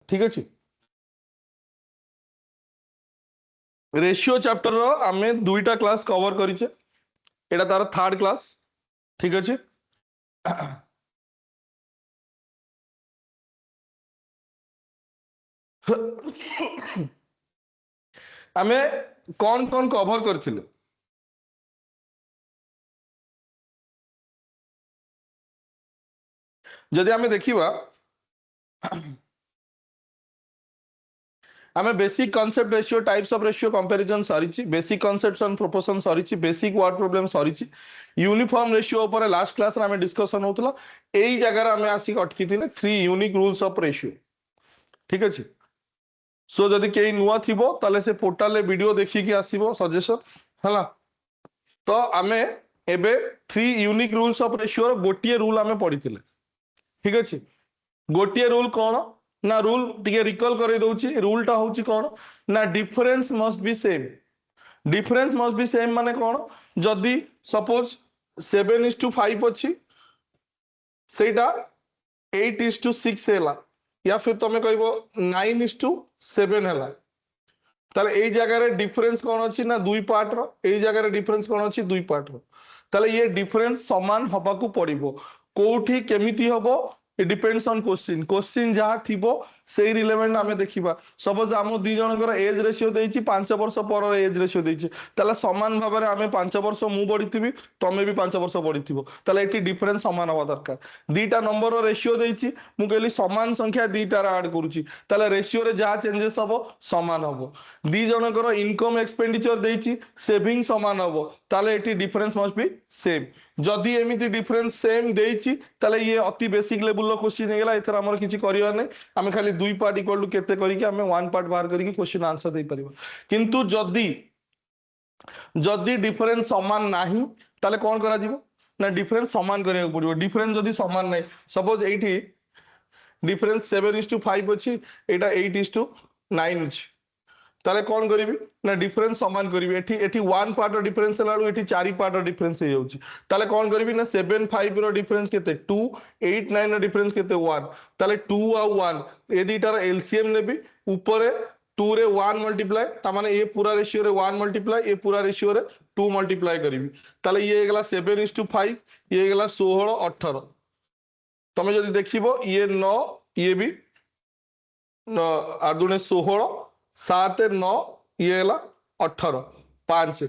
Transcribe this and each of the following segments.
ठीक अच्छे ratio chapter रो आमे दुईटा क्लास कवर करिचे एटा तार थर्ड क्लास ठीक अच्छे आमे कौन कौन कवर करथिले जदि आमे देखिबा आमे basic concept ratio types of ratio comparison सरीची बेसिक कांसेप्ट्स ऑन प्रोपोर्शन सरीची बेसिक वर्ड प्रॉब्लम सरीची यूनिफॉर्म रेशियो ऊपर लास्ट क्लास रे आमे डिस्कशन होतला एई जगह रे आमे आसी अटकी थिले three unique rules of ratio ठीक अछि सो जदि केई नुवा थिबो ताले से पोर्टल रे वीडियो देखि कि आसीबो सजेशन हला तो आमे एबे three unique rules of ratio रो गोटिए रूल आमे पढिथिले ठीक अछि गोटिए रूल कोन ना रूल टिके रिकॉल करे दउची रूल टा होची कोन ना difference must be same difference must be same माने कोन जदी सपोज 7:5 अछि सेटा 8:6 हैला या फिर तमे कहबो 9:7 हैला ताले एई जगह रे डिफरेंस कोन अछि ना दुई पार्ट रो एई जगह रे डिफरेंस कोन अछि दुई पार्ट रो ताले ये डिफरेंस समान हबाकू पड़िबो कोठी केमिति हबो it depends on question question जहा थिबो सेई रिलेवेंट आमे देखिबा सपोज आमो दी जनकर एज रेशियो देइची 5 वर्ष पर एज रेशियो देइची ताले समान भाबरे आमे 5 वर्ष मु बढिथिबी तमे भी 5 वर्ष बढिथिबो ताले एटी डिफरेंस समान हवा दरकार दीटा नंबर रो रेशियो देइची मु कहली समान संख्या दीटा रा ऐड करूची ताले रेशियो रे जहा चेंजेस हबो समान हबो दी जनकर इनकम एक्सपेंडिचर देइची सेविंग समान हबो ताले eighty difference must be same जदि एमिति डिफरेंस सेम देइची ताले ये अति बेसिक लेवल रो क्वेश्चन हेगला एथर हमर किछि करिवा नै आमे खाली दुई पार्ट इक्वल टू केते करी कि आमे वन पार्ट बाहर करी कि क्वेश्चन आंसर दे परिबा किंतु जदि जदि डिफरेंस समान नाही ताले कोन करा जिवो ना डिफरेंस समान करिया पड़िबो डिफरेंस जदि समान नै सपोज एठी डिफरेंस 7:5 अछि एटा 8:9 अछि ताले कोन करिवि ना डिफरेंस समान करिवि एठी एठी वन पार्ट रो डिफरेंस लाडू एठी चारि पार्ट रो डिफरेंस हे जाउची ताले कोन करिवि ना 7:5 रो डिफरेंस केते 2 8:9 रो डिफरेंस केते 1 ताले 2 आ 1 ए दीटा रो एलसीएम नेबी ऊपर 2 रे 1 मल्टीप्लाई ता माने ए पूरा रेशियो रे 1 मल्टीप्लाई ए पूरा रेशियो रे 2 मल्टीप्लाई करिवि ताले ये हेगला 7:5 ये हेगला 16 18 तमे जदि देखिबो ये 9 ये भी आदुने 16 7 9 ये 18 5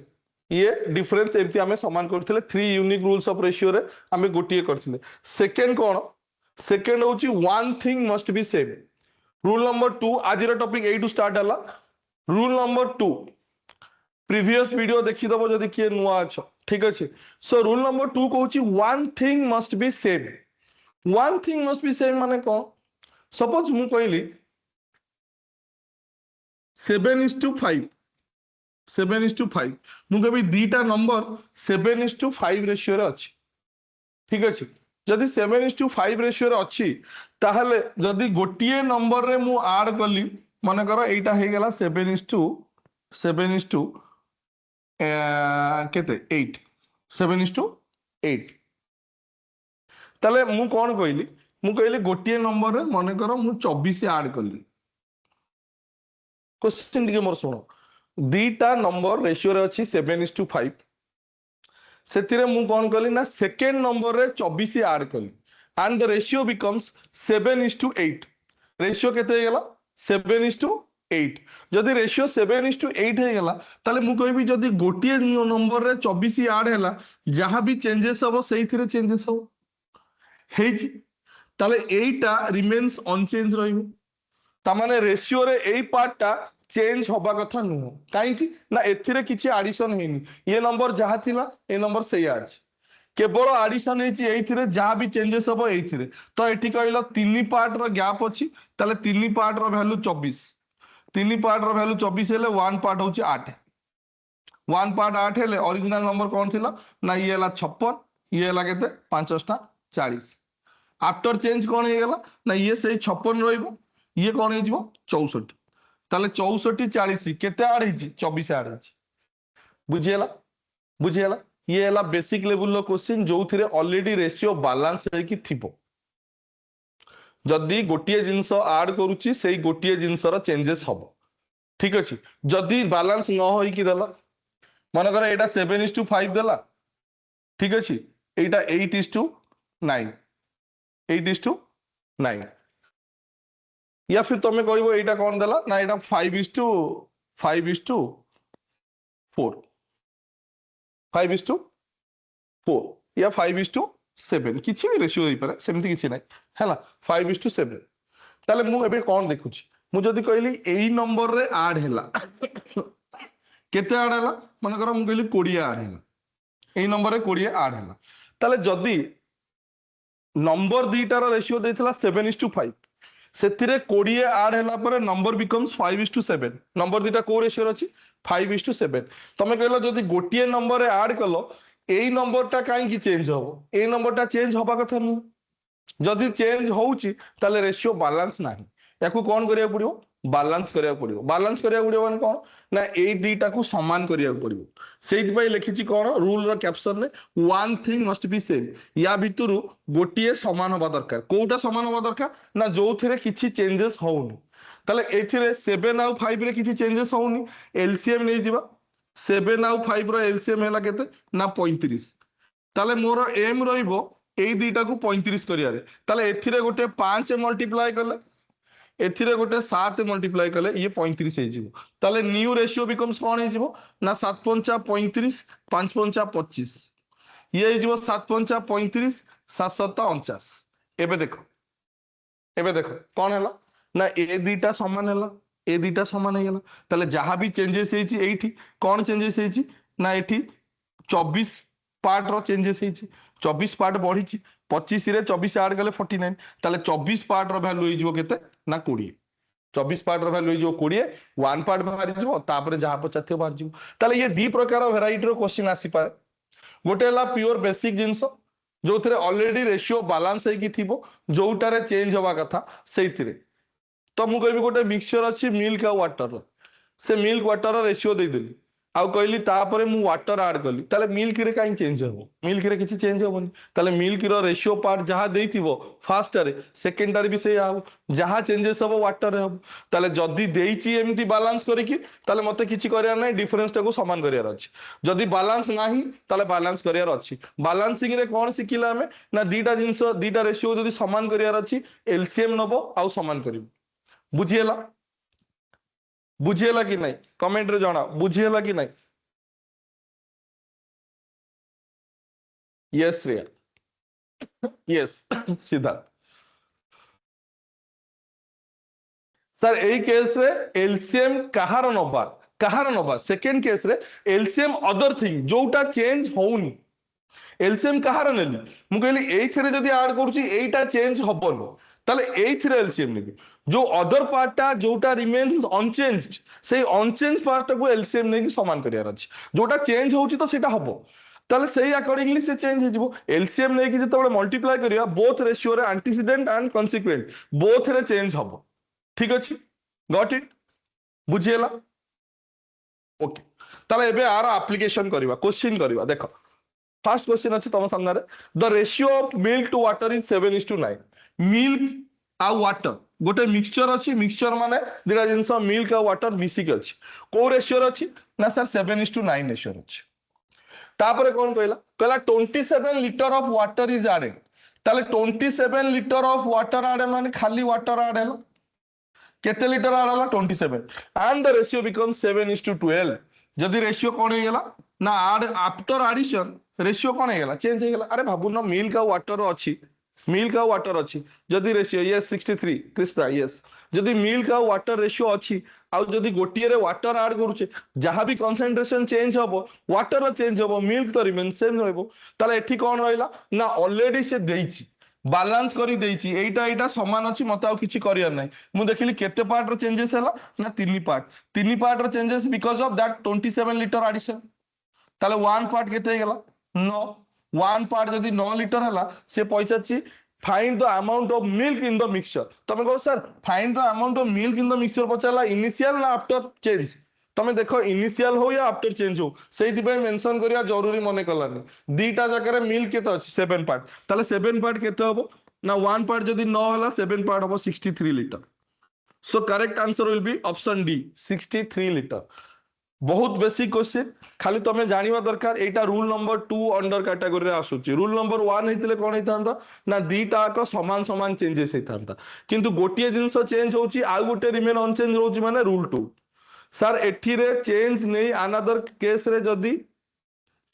ये डिफरेंस एमती आमे समान करथिले three unique rules of ratio रे आमे गोटिए करथिले सेकंड कोन सेकंड होची one thing must be same rule number 2 आज रो टॉपिक ए टू स्टार्ट हला रूल नंबर 2 प्रीवियस वीडियो देखि दबो जदी के नुवा छ ठीक अछि सो रूल नंबर 2 कहूची one thing must be same one thing must be same माने कोन सपोज मु कहली 7:5 7:5 मु कभी दीटा नंबर 7:5 रेशियो रे अछि ठीक अछि जदि 7:5 रेशियो रे अछि ताहले जदि गोटिए नंबर रे मु ऐड करली माने करो एटा हे गेला 7:7 केते 8 7:8 ताले मु कोन कहली मु कहली गोटिए नंबर रे माने करो मु 24 ऐड करली क्वेश्चन दिके मोर सुनो दीटा नंबर रेशियो रे अछि 7:5 सेतिरे मु कोन कली ना सेकंड नंबर रे 24 ऐड कली and the ratio becomes 7:8 ratio केते गेला 7:8 जदि रेशियो 7:8 हे गेला ताले मु कहबी जदि गोटिए नंबर रे 24 ऐड हैला जहां भी चेंजेस हबो सेही थिरे चेंजेस हो हेजी ताले एटा रिमेन्स अनचेंज रहिबो ता माने रेशियो रे एई पार्ट टा चेंज होबा कथा नुह काई कि ना एथिरे किछि एडिशन हेनी ये नंबर जहा थिला ए नंबर सेया अछि केवल एडिशन हेछि एथिरे जहा भी चेंजेस होबो एथिरे तो एठी कहलो तीन पार्ट रो गैप अछि ताले तीन पार्ट रो वैल्यू 24 तीन पार्ट रो वैल्यू 24 हेले वन पार्ट होछि 8 वन पार्ट 8 हेले ओरिजिनल नंबर कोन थिला ना ये हला 56 ये हला केते 5 40 आफ्टर चेंज कोन हे गेला ना ये से 56 रहइबो ये कोन हे जिवो 64 ताले 64 40 केते ऐड हेछि 24 ऐड हेछि बुझियला ये हला बेसिक लेवल रो क्वेश्चन जो थिरे ऑलरेडी रेशियो बैलेंस हे कि थिबो जदि गोटे जिनस आड करुच्ची से गोटे जिनसर चेंजेस हम ठीक अच्छे जदि बालांस न होइकी देला मनकर एटा 7:5 देला ठीक अच्छे एटा 8:9 8:9 या फिर तुम कह एटा कौन देला ना एटा 5:4 5:4 या 5:7 किसी भी रेशियो हो पारे सेमती किसी ना है 5:7 ताले मु एबे कौन देखुची मु जदी कहली एई नंबर रे ऐड हैला केते ऐड हैला मन कर मु कहली 20 ऐड हैला एई नंबर रे 20 ऐड हैला ताले जदी नंबर दीटार रेशियो देथिला 7:5 सेथिरे 20 ऐड हैला पर नंबर बिकम्स 5:7 नंबर दीटा को रेशियो अछि 5:7 तमे कहलो जदी गोटिए नंबर रे ऐड कलो एई नंबर टा काई की चेंज हो एई नंबर टा चेंज होबा कथा नु जदी चेंज होउची ताले रेशियो बैलेंस नाही याकू कौन करिया पड़ियो बैलेंस करिया पड़ियो बैलेंस करिया पड़ियो माने कौन ना एई दीटा को समान करिया पड़ियो सेहि पई लिखिची कौन रूल रो कैप्शन ने one thing must be same या भितरु गोटिए समान होबा दरकार कोउटा समान होबा दरकार ना जोथिरे किछि चेंजेस होउनी ताले एथिरे 7 आउ 5 रे किछि चेंजेस होउनी एलसीएम नै जिबा 7 आउ 5 रो एलसीएम हैला केते ना 35 ताले मोर एम रहिबो एई दीटा को 35 करिया रे ताले एथिरे गोटे 5 मल्टीप्लाई करले एथिरे गोटे 7 मल्टीप्लाई कले ये 35 हे जिवो ताले न्यू रेशियो बिकम्स कोन हे जिवो ना 7×5 35 5×5 25 ये हे जिवो 7×5 35 7×7 49 एबे देखो कोन हैला ना ए दीटा समान हैला ए दीटा समान हे गेला ताले जहां भी चेंजेस हेची एठी कोन चेंजेस हेची ना एठी 24 पार्ट रो चेंजेस हेची 24 पार्ट बढ़ी 25 रे 24 ऐड गले 49 ताले 24 पार्ट रो वैल्यू हे जिवो केते ना 20 24 पार्ट रो वैल्यू जो 20 1 पार्ट बाहर जिवो तापर जहां पचाथियो बाहर जिवो ताले ये दी प्रकार वेराइटी रो क्वेश्चन आसी पारे गोटे ला प्योर बेसिक जिंस जो थरे ऑलरेडी रेशियो बैलेंस है कि थिबो जोटारे चेंज होवा कथा सेइथिरे तो मु कहबी गोटे मिक्सचर अछि मिल्क आ वाटर से मिल्क वाटर रो रेशियो दे देली आउ कहली तापरे मु वाटर ऐड कली ताले मिल्क रे काई चेंज हो मिल्क रे किछि चेंज होबनी ताले मिल्क रो रेशियो पार्ट जहां देइथिबो फर्स्ट रे सेकंड रे भी से आ जहां चेंजेस हो वाटर रे हो ताले जदी देइची एमती बैलेंस करिकि ताले मते किछि करिया नै डिफरेंस टाको समान करियार अछि जदी बैलेंस नाही ताले बैलेंस करियार अछि बैलेंसिंग रे कोन सिखिला हमें ना दीटा जिंस दीटा रेशियो जदी समान करियार अछि एलसीएम नबो आउ समान करिवो बुझिएला कि नहीं कमेंट रे जाना बुझिएला कि नहीं yes Shreya yes Siddharth sir एई केस रे एलसीएम कहार नबा सेकंड केस रे एलसीएम अदर थिंग जोटा चेंज होउनी एलसीएम कहार नेली मु कहली एइथरे जदी ऐड करूची एइटा चेंज हबनो ताले एइथरे एलसीएम नेबी जो अदर पार्टा जोटा रिमेन्स अनचेंज्ड से अनचेंज पार्ट को एलसीएम नेकी समान करियार अछि जोटा चेंज होउची तो सेटा हबो ताले सेही अकॉर्डिंगली से चेंज हे जिवो एलसीएम नेकी जतबे मल्टीप्लाई करिया बोथ रेशियो रे एंटीसीडेंट एंड कॉन्सिक्वेंट बोथ रे चेंज हबो ठीक अछि गॉट इट बुझिएला ओके ताले एबे आर एप्लीकेशन करिवा क्वेश्चन करिवा देखो फर्स्ट क्वेश्चन अछि तम सामने रे the ratio of milk to water is 7:9 milk आ वाटर गोटे मिक्सचर अच्छी मिक्सचर माने दिरा जिनस मिल्क आ वाटर मिसिक अच्छी को रेशियो अच्छी ना सर 7:9 रेशियो अच्छी तापरे कौन कहला 27 litre of water is added ताले 27 लीटर ऑफ वाटर एड माने खाली वाटर एड हैला केते लीटर एड हैला 27 एंड द रेशियो बिकम्स 7:12 जदी रेशियो कौन हे गेला ना आफ्टर एडिशन रेशियो कौन हे गेला चेंज हे गेला अरे भाबु न मिल्क आ वाटर अच्छी मिल्क आ वाटर अच्छी जदी रेशियो यस 63 कृष्णा यस जदी मिल्क आ वाटर रेशियो अच्छी आ जदी गोटिए रे वाटर ऐड करूचे जहां भी कंसंट्रेशन चेंज हबो वाटर चेंज हबो मिल्क तो रिमेन सेम रहबो ताले एठी कोन रहइला ना ऑलरेडी से देइची बैलेंस करी देइची एटा समान अछि मते आ किछि करियर नै मु देखिली केते पार्ट रो चेंजेस हला ना तीन पार्ट रो changes because of that 27 litre addition ताले वन पार्ट केते गेला 9 वन पार्ट जदी 9 लीटर हला से पैसाची find the amount of milk in the mixture तमे कहो sir find the amount of milk in the mixture पचाला इनिशियल ना आफ्टर चेंज तमे देखो इनिशियल हो या आफ्टर चेंज हो सेहि पे मेंशन करिया जरूरी मने कलानी दीटा जगह रे मिल्क केते अछि 7 पार्ट ताले 7 पार्ट केते हबो ना 1 पार्ट जदि न होला 7 पार्ट हम 63 litre. So correct answer will be option D 63 litre. बहुत बेसिक क्वेश्चन, खाली तुम जानिबा दरकार एटा रूल नंबर 2 अंडर कैटेगरी रे आसुची। रूल नंबर 1 हेतिले कोन हेतांता ना दीटा को समान समान चेंजेस हेतांता, किंतु गोटिए जिंस चेंज होची आ गोटे रिमेन अनचेंज रहउची माने रूल 2। सर एठी रे चेंज नहीं अनदर केस रे जदी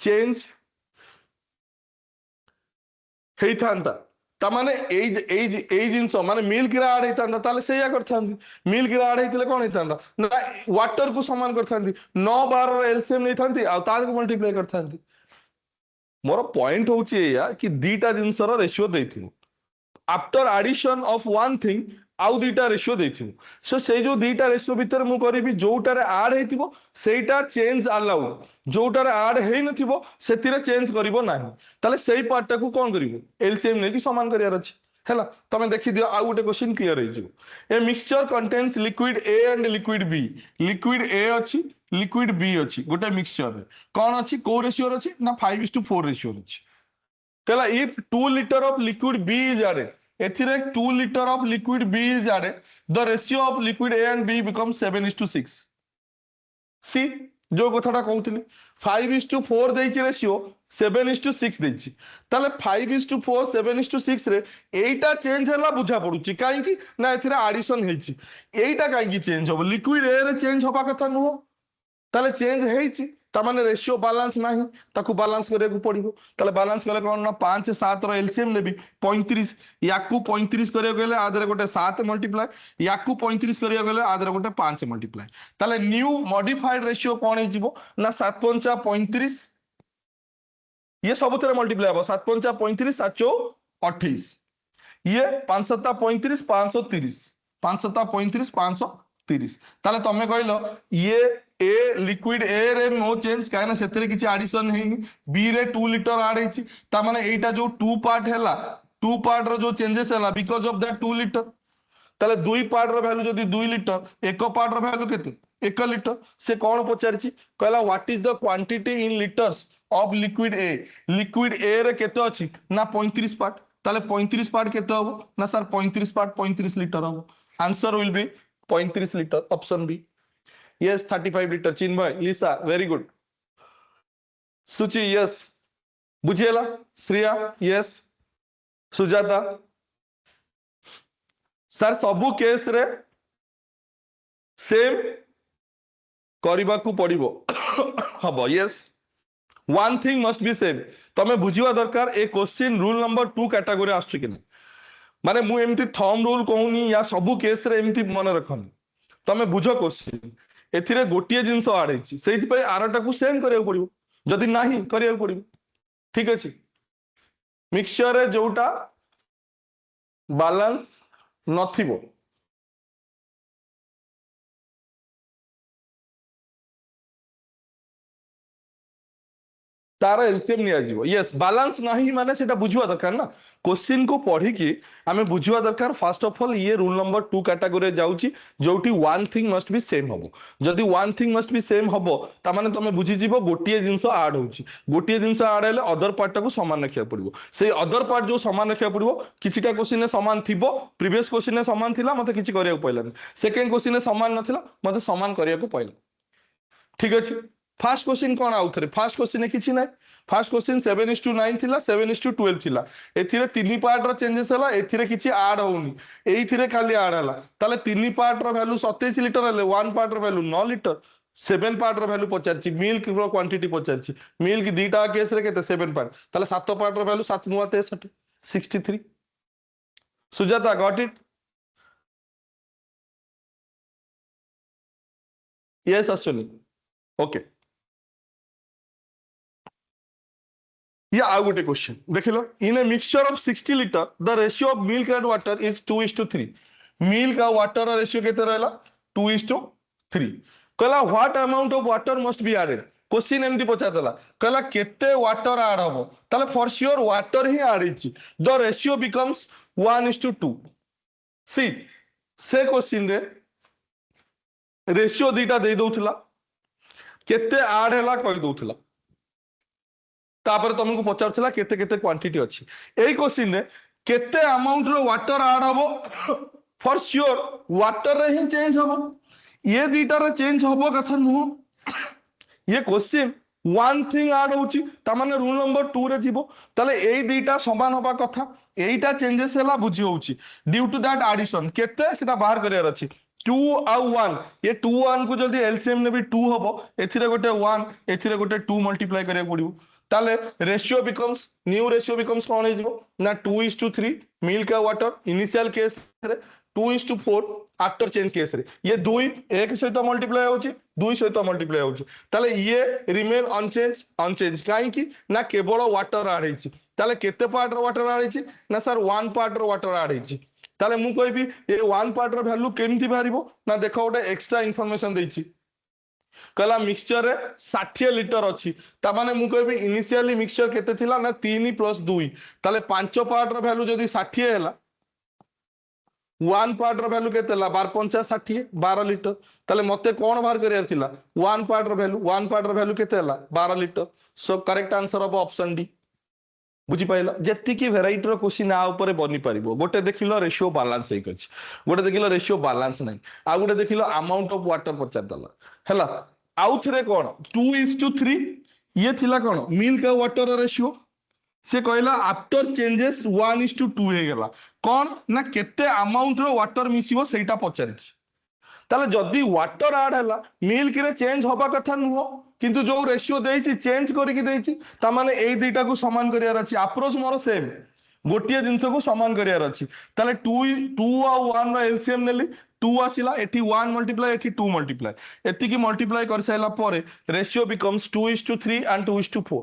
चेंज हेइथांता तामाने एई जिंस माने मिल्क रे ऐड हेइथांता ताले सेया करथांती। मिल्क रे ऐड हेइतले कोन हेइथांता ना वाटर को समान करथांती, 9 12 एलसीएम नेथांती आ ताको मल्टीप्लाई करथांती। मोर पॉइंट होची एया कि दीटा जिंस रो रेशियो देथिनु, after addition of one thing आउ दीटा रेशियो देथिनु। सो से जो दीटा रेशियो भीतर मु करिबी जोटारे ऐड हेतिबो सेटा चेंज अलाउ, जोटारे ऐड हेइ नथिबो सेतिरे चेंज करिवो नाही। ताले सेही पार्ट को कोन करिवो एलसीएम नेकी समान करियार अछि। हैला तमे देखि दियो आ गोटे क्वेश्चन क्लियर हे जिवो। A mixture contains liquid A and liquid B. Liquid A अछि लिक्विड बी अछि गोटे मिक्सचर रे कोन अछि को रेशियो अछि ना 5:4 रेशियो अछि। कहला if 2 litre of liquid B is added, एथिरे 2 litre of liquid B is added, the ratio of liquid A and B become 7:6। सी जो कथाटा कहूଥିଲି 5:4 ଦେଇଛି ରେशिଓ 7:6 ଦେଇଛି, ତାହେଲେ 5:4 7:6 ରେ ଏଇଟା ଚେଞ୍ଜ ହେଲା ବୁଝା ପଡୁଛି କାହିଁକି ନା ଏଥିରେ ଆଡିସନ ହେଇଛି। ଏଇଟା କାହିଁକି ଚେଞ୍ଜ ହବ ଲିକ୍विड ଏ ରେ ଚେଞ୍ଜ ହବା କଥା ନୁହଁ, ताले चेंज ହେଇଛି तामाने रेशियो बैलेंस नाही ताकू बैलेंस କରିବାକୁ पड़िबो। ताले बैलेंस कले कोन ना 5 7 रो एलसीएम लेबी 35 याकू 35 କରିବାକୁ गेले आदरे गोटे 7 मल्टीप्लाई याकू 35 କରିବାକୁ गेले आदरे गोटे 5 मल्टीप्लाई। ताले न्यू मॉडिफाइड रेशियो कोन हे जिवो ना 7 5 35 ये सबुतरे मल्टीप्लाई हबो 7 5 35 7 28 ये 5 7 35 530 5 7 35 530। ताले तमे कहलो ये ए लिक्विड ए रे नो चेंज काहे ना सेतरे किछि एडिशन हेनी, बी रे 2 लीटर ऐड हेछि ता माने एटा जो 2 पार्ट हैला 2 पार्ट रो जो चेंजेस हैला बिकॉज ऑफ दैट 2 लीटर। ताले 2 पार्ट रो वैल्यू जदी 2 लीटर एक पार्ट रो वैल्यू केते 1 लीटर। से कोन पचारछि कहला what is the quantity in litres of liquid A. Liquid A रे केते अछि ना 35 पार्ट, ताले 35 पार्ट केते हबो ना सर 35 पार्ट 35 लीटर हबो। Answer will be 35 litre option B. Yes, 35 liter. Chinmay, Lisa, very good. Suchi, yes. बुझेला श्रेया, yes. सुजाता सर सबु केस रे सेम करबा को पड़िबो हबो yes. One thing must be same. तमे बुझिवा दरकार ए क्वेश्चन रूल नंबर 2 कैटेगरी आछी कि माने मु एमती थंब रूल कहूनी या सबु केस रे एमती मन रखनी। तमे बुझो क्वेश्चन एथिरे गोटिए जिंस ऐड हेछि सेहि पय आरटा को सेम करियो पड़िबो, जदि नाही करियो पड़िबो। ठीक अछि मिक्सचर रे जोटा बैलेंस नथिबो तार एलसीएम निया जीवो। यस बैलेंस नाही माने सेटा बुझवा दरकार ना क्वेश्चन को पढ़ी कि आमे बुझवा दरकार। फर्स्ट ऑफ ऑल ये रूल नंबर 2 कैटेगरी जाउची जोटी one thing must be same हबो। जदि one thing must be same हबो ता माने तमे बुझी जीवो गोटिए जिंस ऐड होची, गोटिए जिंस ऐड हेले अदर पार्ट को समान रखिया पड़िबो। से अदर पार्ट जो समान रखिया पड़िबो किछिटा क्वेश्चन ने समान थिबो, प्रीवियस क्वेश्चन ने समान थिला मते किछि करिया पइलानी, सेकंड क्वेश्चन ने समान नथिला मते समान करिया को पइला। ठीक अछि फर्स्ट क्वेश्चन कोन आउ थरे फर्स्ट क्वेश्चन ने किछि नै। फर्स्ट क्वेश्चन 7:9 थिला 7:12 थिला, एथिरे तीन पार्ट रो चेंजेस हला, एथिरे किछि ऐड होउनी, एइथिरे खाली ऐड हला। ताले तीन पार्ट रो वैल्यू 27 लीटर हले, वन पार्ट रो वैल्यू 9 लीटर, 7 पार्ट रो वैल्यू पचारछि, मिल्क रो क्वांटिटी पचारछि, मिल्क दीटा केस रे केते 7 पार्ट, ताले 7 पार्ट रो value 7 9 63 63। Sujata got it? Yes Ashwini okay. या आउ गोटे क्वेश्चन देख लो in a mixture of 60 litre the ratio of milk and water is 2:3। Milk और वाटर रेशियो केते रहला 2:3। कहला what amount of water must be added. Question एमती पचारला कहला केते वाटर ऐड हबो, ताले फॉर श्योर वाटर ही ऐड हिची, द रेशियो बिकम्स 1:2। सी से क्वेश्चन रे रेशियो दीटा दे दोथला केते ऐड हैला कहि दोथला, तापर तुमको पचारछला केते केते क्वांटिटी अछि। एई क्वेश्चन रे केते अमाउंट रो वाटर ऐड हबो फॉर श्योर वाटर रे ही चेंज हबो ये दीटा रे चेंज हबो कथा नुह ये क्वेश्चन वन थिंग ऐड होची ता माने रूल नंबर 2 रे जीवो ताले एई दीटा समान होबा कथा एईटा चेंजेस हला बुझी होची ड्यू टू दैट एडिशन केते सेटा बाहर करियार अछि 2 आउ 1 ये 2 1 को जल्दी एलसीएम ने भी 2 हबो एथिरे गोटे 1 एथिरे गोटे 2 मल्टीप्लाई करिया पड़िबो ताले ratio becomes new ratio becomes कोन हे जीवो ना 2:3 मिल्क का वाटर इनिशियल केस रे 2:4 आफ्टर चेंज केस रे ये 2 एक सहित मल्टीप्लाई होची 2 सहित मल्टीप्लाई होची ताले ये रिमेन अनचेंज अनचेंज काहे की ना केवल वाटर ऐड हेची ताले केते पार्ट रो वाटर ऐड हेची ना सर 1 पार्ट रो वाटर ऐड हेची ताले मु कहबी ये 1 पार्ट रो वैल्यू केमती बाहरिबो ना देखो गोटे एक्स्ट्रा इन्फॉर्मेशन देछि कहला मिक्सचर रे 60 लिटर अछि ता माने मु कहबी इनिशियली मिक्सचर केते थिला ना 3 + 2 ताले 5 पार्ट रो वैल्यू जदी 60 हैला 1 पार्ट रो वैल्यू केते ला 12 50 60 12 लिटर ताले मते कोन बाहर करियार थिला 1 पार्ट रो वैल्यू केते ला 12 litre so correct answer of option D बुझी पाइल जेति की वेराइटी रो क्वेश्चन आ ऊपर बनी परिबो गोटे देखिलो रेशियो बैलेंस हेक अछि गोटे देखिलो रेशियो बैलेंस नै आ गोटे देखिलो अमाउंट ऑफ वाटर पचार दला हैला आउ थरे कोन 2:3 ये थिला कोन मिल्क का वाटर रेशियो से कहला आफ्टर चेंजेस 1:2 हे गेला कोन ना केते अमाउंट रो वाटर मिसिबो सेटा पचारिछि ताले जदी वाटर ऐड हैला मिल्क रे चेंज होबा कथा नुहो किंतु जो रेशियो देइछि चेंज करिकि देइछि ता माने एई दुईटा को समान करियार अछि अप्रोच मोर सेम गोटिए जिंस को समान करियार अछि ताले 2 और 1 रो एलसीएम नेली 2 आसिला एठी 1 मल्टीप्लाई एठी 2 मल्टीप्लाई एति की मल्टीप्लाई कर साइला परे रेशियो बिकम्स 2:3 एंड 2:4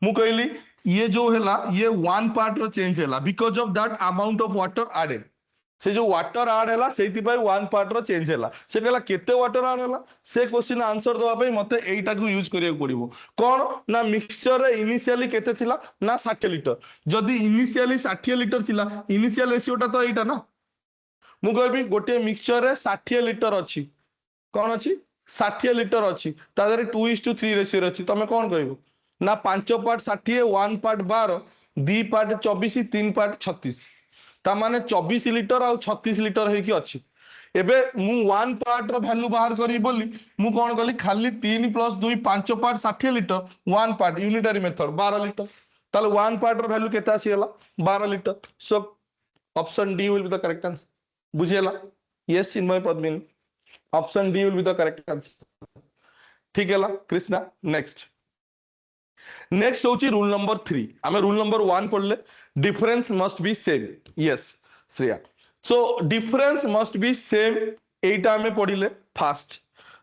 मु कहली ये जो हैला ये 1 पार्ट रो चेंज हैला because of that amount of water added से जो वाटर ऐड हैला सेति पय 1 पार्ट रो चेंज हैला से कहला केते वाटर ऐड हैला से क्वेश्चन आंसर दवा पय मते एटा को यूज करिया पड़िबो कोन ना मिक्सचर रे इनिशियली केते थिला ना 60 लिटर जदी इनिशियली 60 लिटर थिला इनिशियल रेशियोटा तो एटा ना मु कहबी गोटे मिक्सचर रे 60 लिटर अछि कोन अछि 60 लिटर अछि तादरे 2:3 रेशियो अछि तमे कोन कहबो ना 5 पार्ट 60 1 पार्ट 12 2 पार्ट 24 3 पार्ट 36 ता माने 24 लिटर और 36 लिटर है कि अछि एबे मु 1 पार्ट रो वैल्यू बाहर करी बोली मु कोन कली खाली 3 + 2 5 part 60 litre 1 part unitary method 12 litre ताले 1 पार्ट रो वैल्यू केता आसीला 12 litre so option D will be the correct answer बुझियला yes Chinmay Padmini option D will be the correct answer ठीक हैला कृष्णा नेक्स्ट नेक्स्ट होची रूल नंबर 3 आमे रूल नंबर 1 पढ़ले difference must be same yes Shreya so difference must be same एटा आमे पढ़िले fast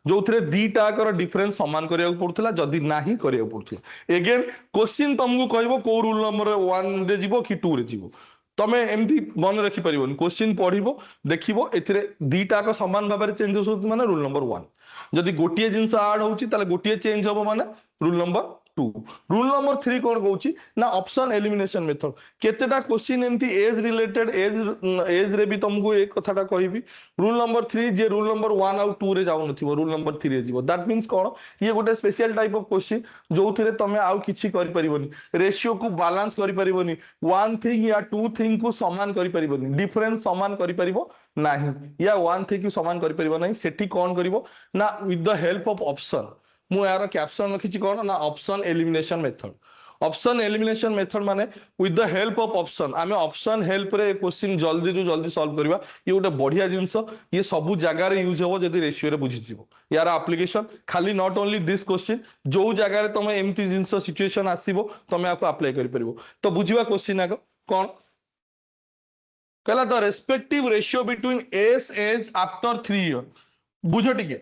जो थरे दीटा कर डिफरेंस समान करिया पड़थला जदी नाही करिया पड़थला अगेन क्वेश्चन तुमको कहबो को रूल नंबर 1 रे जीवो कि 2 रे जीवो तमे एमती मन रखि परिबोन क्वेश्चन पढ़िबो देखिबो एथिरे दीटा को समान भाबरे चेंजेस होत माने रूल नंबर 1 जदी गोटिए जिंस ऐड होची ताले गोटिए चेंज होबो माने रूल नंबर 2 रूल नंबर 3 कोन कहूची ना ऑप्शन एलिमिनेशन मेथड केतेटा क्वेश्चन एमती एज रिलेटेड एज रे भी तुमको एक कथाटा कहबी रूल नंबर 3 जे रूल नंबर 1 और 2 रे जाउ नथिबो रूल नंबर 3 रे जीवो दैट मींस कोन ये गोटे स्पेशल टाइप ऑफ क्वेश्चन जो थरे तमे आउ किछि करि परिबोनी रेशियो को बैलेंस करि परिबोनी वन थिंग या टू थिंग को समान करि परिबोनी डिफरेंस समान करि परिबो नाही या वन थिंग को समान करि परिबो नाही सेठी कोन करिवो ना with the help of option मु यार कैप्शन रखिछि कोन ना option elimination method option elimination method माने with the help of option आमे ऑप्शन हेल्प रे क्वेश्चन जल्दी जो जल्दी सॉल्व करबा ये गोटे बढ़िया जिंस ये सब जगह रे यूज हो जदी रेशियो रे बुझि जिवो यार एप्लीकेशन खाली नॉट ओनली दिस क्वेश्चन जो जगह रे तमे एमती जिंस सिचुएशन आसीबो तमे आपको अप्लाई करि परिबो तो बुझिबा क्वेश्चन आको कोन कहला the respective ratio between age age after 3 year बुझो टिके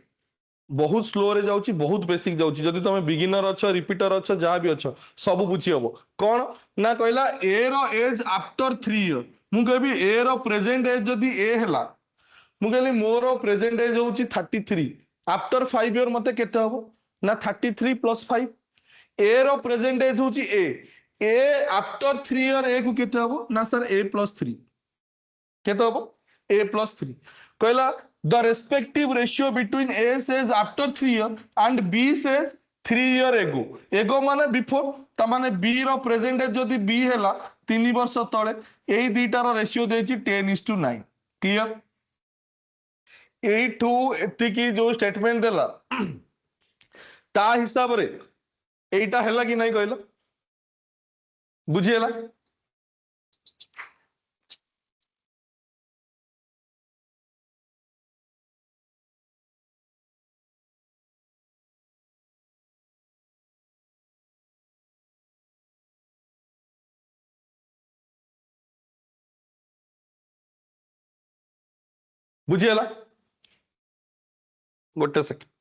बहुत स्लो रे जाउची बहुत बेसिक जाउची जदी तमे बिगिनर अछ रिपीटर अछ जहा भी अछ सब बुझी हबो कोन ना कहला ए रो एज आफ्टर 3 ईयर मु कहबी ए रो प्रेजेंट एज जदी ए हला मु कहली मोर प्रेजेंट एज होची 33 आफ्टर 5 ईयर मते केते हबो ना 33 + 5 ए रो प्रेजेंट एज होची ए आफ्टर 3 ईयर ए को केते हबो ना सर a + 3 केते हबो a + 3 कहला the respective ratio between A says after 3 year and B says 3 year ago माने before ता माने B रो present age जदी B हैला 3 वर्ष तले एई दीटार रेशियो देछि 10:9 क्लियर एठू एतिकी जो स्टेटमेंट देला ता हिसाब रे एटा हैला कि नहीं कहलो बुझिएला बुझिएला गोटे सेकंड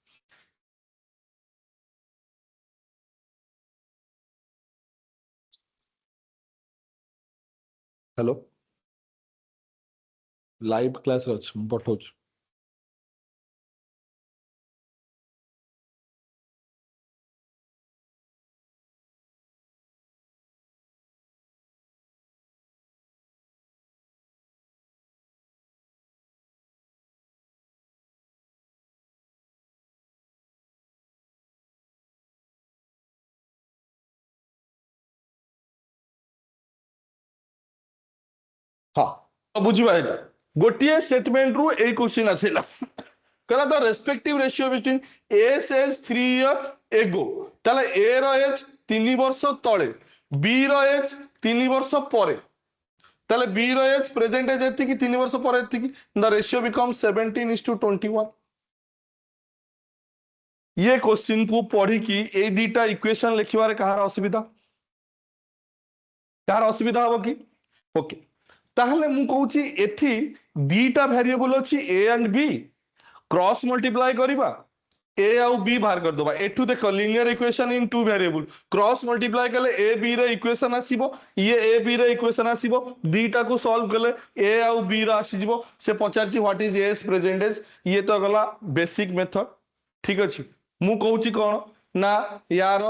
हेलो लाइव क्लास रे अछि पठौछ हाँ तो बुझिबा एटा गोटिए स्टेटमेंट रु ए क्वेश्चन आसिला कहला the respective ratio between A's age 3 year ago ताले ए रो एज 3 वर्ष तळे बी रो एज 3 वर्ष परे ताले बी रो एज प्रेजेंट एज एति कि 3 वर्ष परे एति कि द रेशियो बिकम 17:21 ये क्वेश्चन को पढ़ी कि ए दीटा इक्वेशन लिखिबारे कहार असुविधा हबो कि ओके ताहले मु कहूची एथि दीटा वेरिएबल अछि A and B cross multiply करिबा ए आउ बी बाहर कर दबा एठू देखो linear equation in two variable cross multiply कले ए बी रे इक्वेशन आसीबो ये ए बी रे इक्वेशन आसीबो दीटा को सॉल्व कले ए आउ बी रा आसी जिवो से पचारची what is as present age ये तो गला बेसिक मेथड ठीक अछि मु कहूची कोन ना यार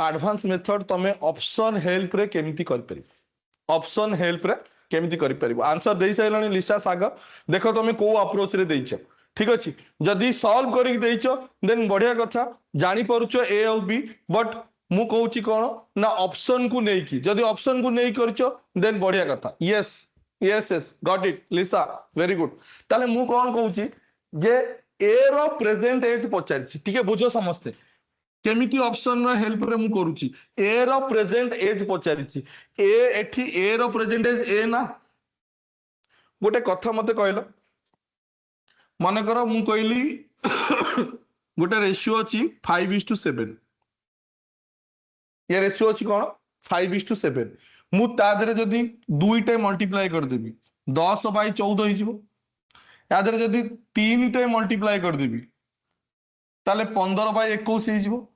एडवांस मेथड तमे ऑप्शन हेल्प रे केमिति कर परिबो ऑप्शन हेल्प रे केमिति करि परिबो आंसर देई साइलानी लिसा सागर देखो तमे को अप्रोच रे देइछ ठीक अछि जदी सॉल्व करि देइछ देन बढ़िया कथा जानि परुचो ए और बी बट मु कहूची कोन ना ऑप्शन को नै की जदी ऑप्शन को नै करचो देन बढ़िया कथा yes yes yes got it Lisa very good ताले मु कोन कहूची जे ए रो प्रेजेंट एज पचारछि ठीक है बुझो समस्ते केमिति ऑप्शन रो हेल्प रे मु करूची ए रो प्रेजेंट एज पचारिछि ए एठी ए रो प्रेजेंट एज ए ना गोटे कथा मते कहलो माने करो मु कहली गोटे रेशियो अछि 5:7 ये रेशियो अछि कोन 5:7 मु ता देरे जदी दुईटे मल्टीप्लाई कर देबी 10/14 होई जिवो या देरे जदी 3 टे मल्टीप्लाई कर देबी ताले 15/21 होई जिवो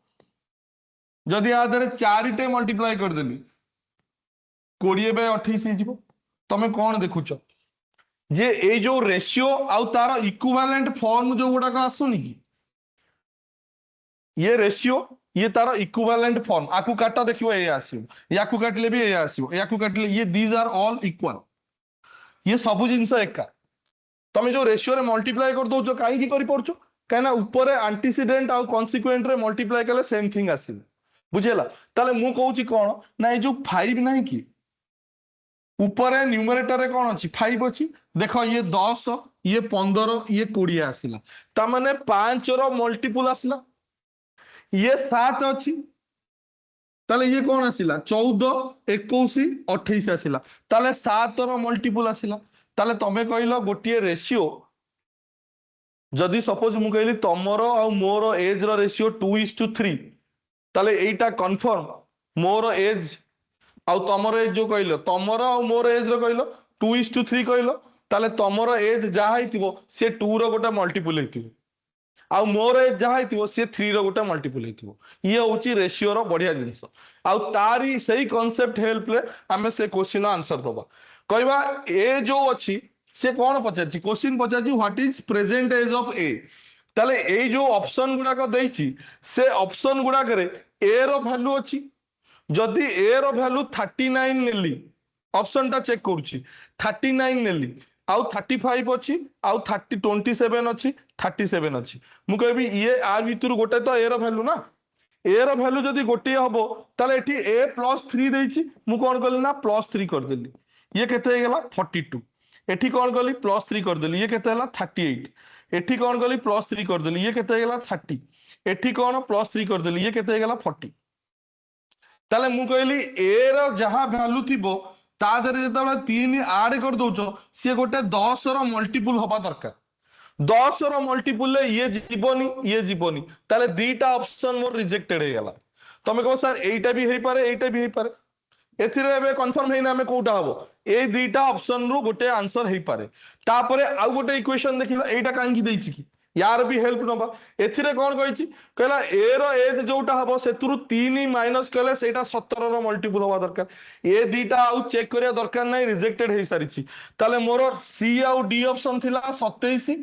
जदि आधे 4 टे मल्टीप्लाई कर देली 20/28 होई जिवो तमे कोन देखुछ जे ए जो रेशियो आउ तार इक्विवेलेंट फॉर्म जो गुडा का आसुनी की ये रेशियो ये तार इक्विवेलेंट फॉर्म आकु काटा देखियो ए आसीबो याकु काटले भी ए आसीबो याकु काटले ये दीज आर ऑल इक्वल ये सब जिंस एका तमे जो रेशियो रे मल्टीप्लाई कर दोचो काई की करि पड़छो काना ऊपर एंटीसीडेंट आउ कॉन्सिक्वेंट रे मल्टीप्लाई कले सेम थिंग आसीबो बुझेला ताले मु कहूची कोन ना ए जो 5 नाही की ऊपर न्यूमरेटर रे कोन अछि 5 अछि देखो ये 10 ये 15 ये 20 आसिला ता माने 5 रो मल्टीपल आसिला ये 7 अछि ताले ये कोन आसिला 14 21 28 आसिला ताले 7 रो मल्टीपल आसिला ताले तमे कहिलो गोटिए रेशियो जदि सपोज मु कहली तमरो आ मोर एज रो रेशियो 2:3 ताले एटा कंफर्म मोर एज आउ तमरो एज जो कहलो तमरो आ मोर एज रो कहलो 2:3 कहलो ताले तमरो एज जा हाइतिबो से 2 रो गोटा मल्टीपल हेतिबो आउ मोर एज जा हाइतिबो से 3 रो गोटा मल्टीपल हेतिबो ये होची रेशियो रो बढ़िया जिंस आउ तारी सही कांसेप्ट हेल्प ले हमें से क्वेश्चन आंसर दबा कहबा ए जो अछि से कोन पचारछि क्वेश्चन पचारछि what is present age of A ताले ए जो ऑप्शन गुडा को देछि से ऑप्शन गुडा करे ए रो वैल्यू अछि जदि ए रो वैल्यू 39 नेली ऑप्शन ता चेक करूछि 39 नेली आउ 35 अछि आउ 27 अछि 37 अछि मु कहबी ये आ भितरु गोटे तो ए रो वैल्यू ना ए रो वैल्यू जदि गोटे हम ताले एठी ए प्लस 3 देछि मु कोन करली ना प्लस 3 कर देली ये केते हे गेला 42 एठी कोन करली प्लस 3 कर देली ये केते हला 38 एठी कोन करली प्लस 3 कर देली ये केते हे गेला 30 एठी कोन प्लस 3 कर देली ये केते हे गेला 40 ताले मु कहली ए रो जहां वैल्यू थिबो ता देरे जेतबे 3 ऐड कर दोचो से गोटे 10 रो मल्टीपल होबा दरकार 10 रो मल्टीपल ये जीवनी ताले दीटा ऑप्शन मोर रिजेक्टेड हे गेला तमे कहो सर एटा भी हे पारे एथिरे एबे कंफर्म हेना हमें कोटा हबो ए दीटा ऑप्शन रो गोटे आंसर हे पारे तापरे आ गोटे इक्वेशन देखिला एटा कांकी देछि की यार भी हेल्प नबा एथिरे कोन कहिछि कहला ए रो एज जोटा हबो सेतुरु 3 माइनस कले सेटा 17 रो मल्टीपल होबा दरकार ए दीटा आउ चेक करिया दरकार नै रिजेक्टेड हे सारिछि ताले मोर सी आउ डी ऑप्शन थिला 27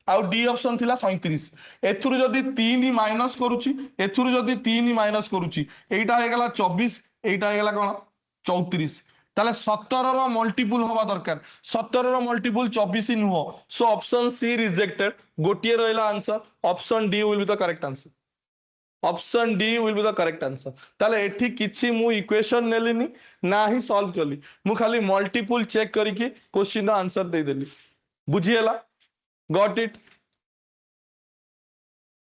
आउ डी ऑप्शन थिला 37 एथुरु जदी 3 माइनस करूछि एथुरु जदी 3 माइनस करूछि एटा हे गेला 24 एटा हे गेला कोन 34 ताले 17 रो मल्टीपल होबा दरकार 17 रो मल्टीपल 24 नुहो सो ऑप्शन सी रिजेक्टेड गोटिए रहला answer option D will be the correct answer option D will be the correct answer ताले एठी किछि मु इक्वेशन नेलिनी ना ही सॉल्व करली मु खाली मल्टीपल चेक करिकि क्वेश्चन द आंसर दे देली बुझियला got it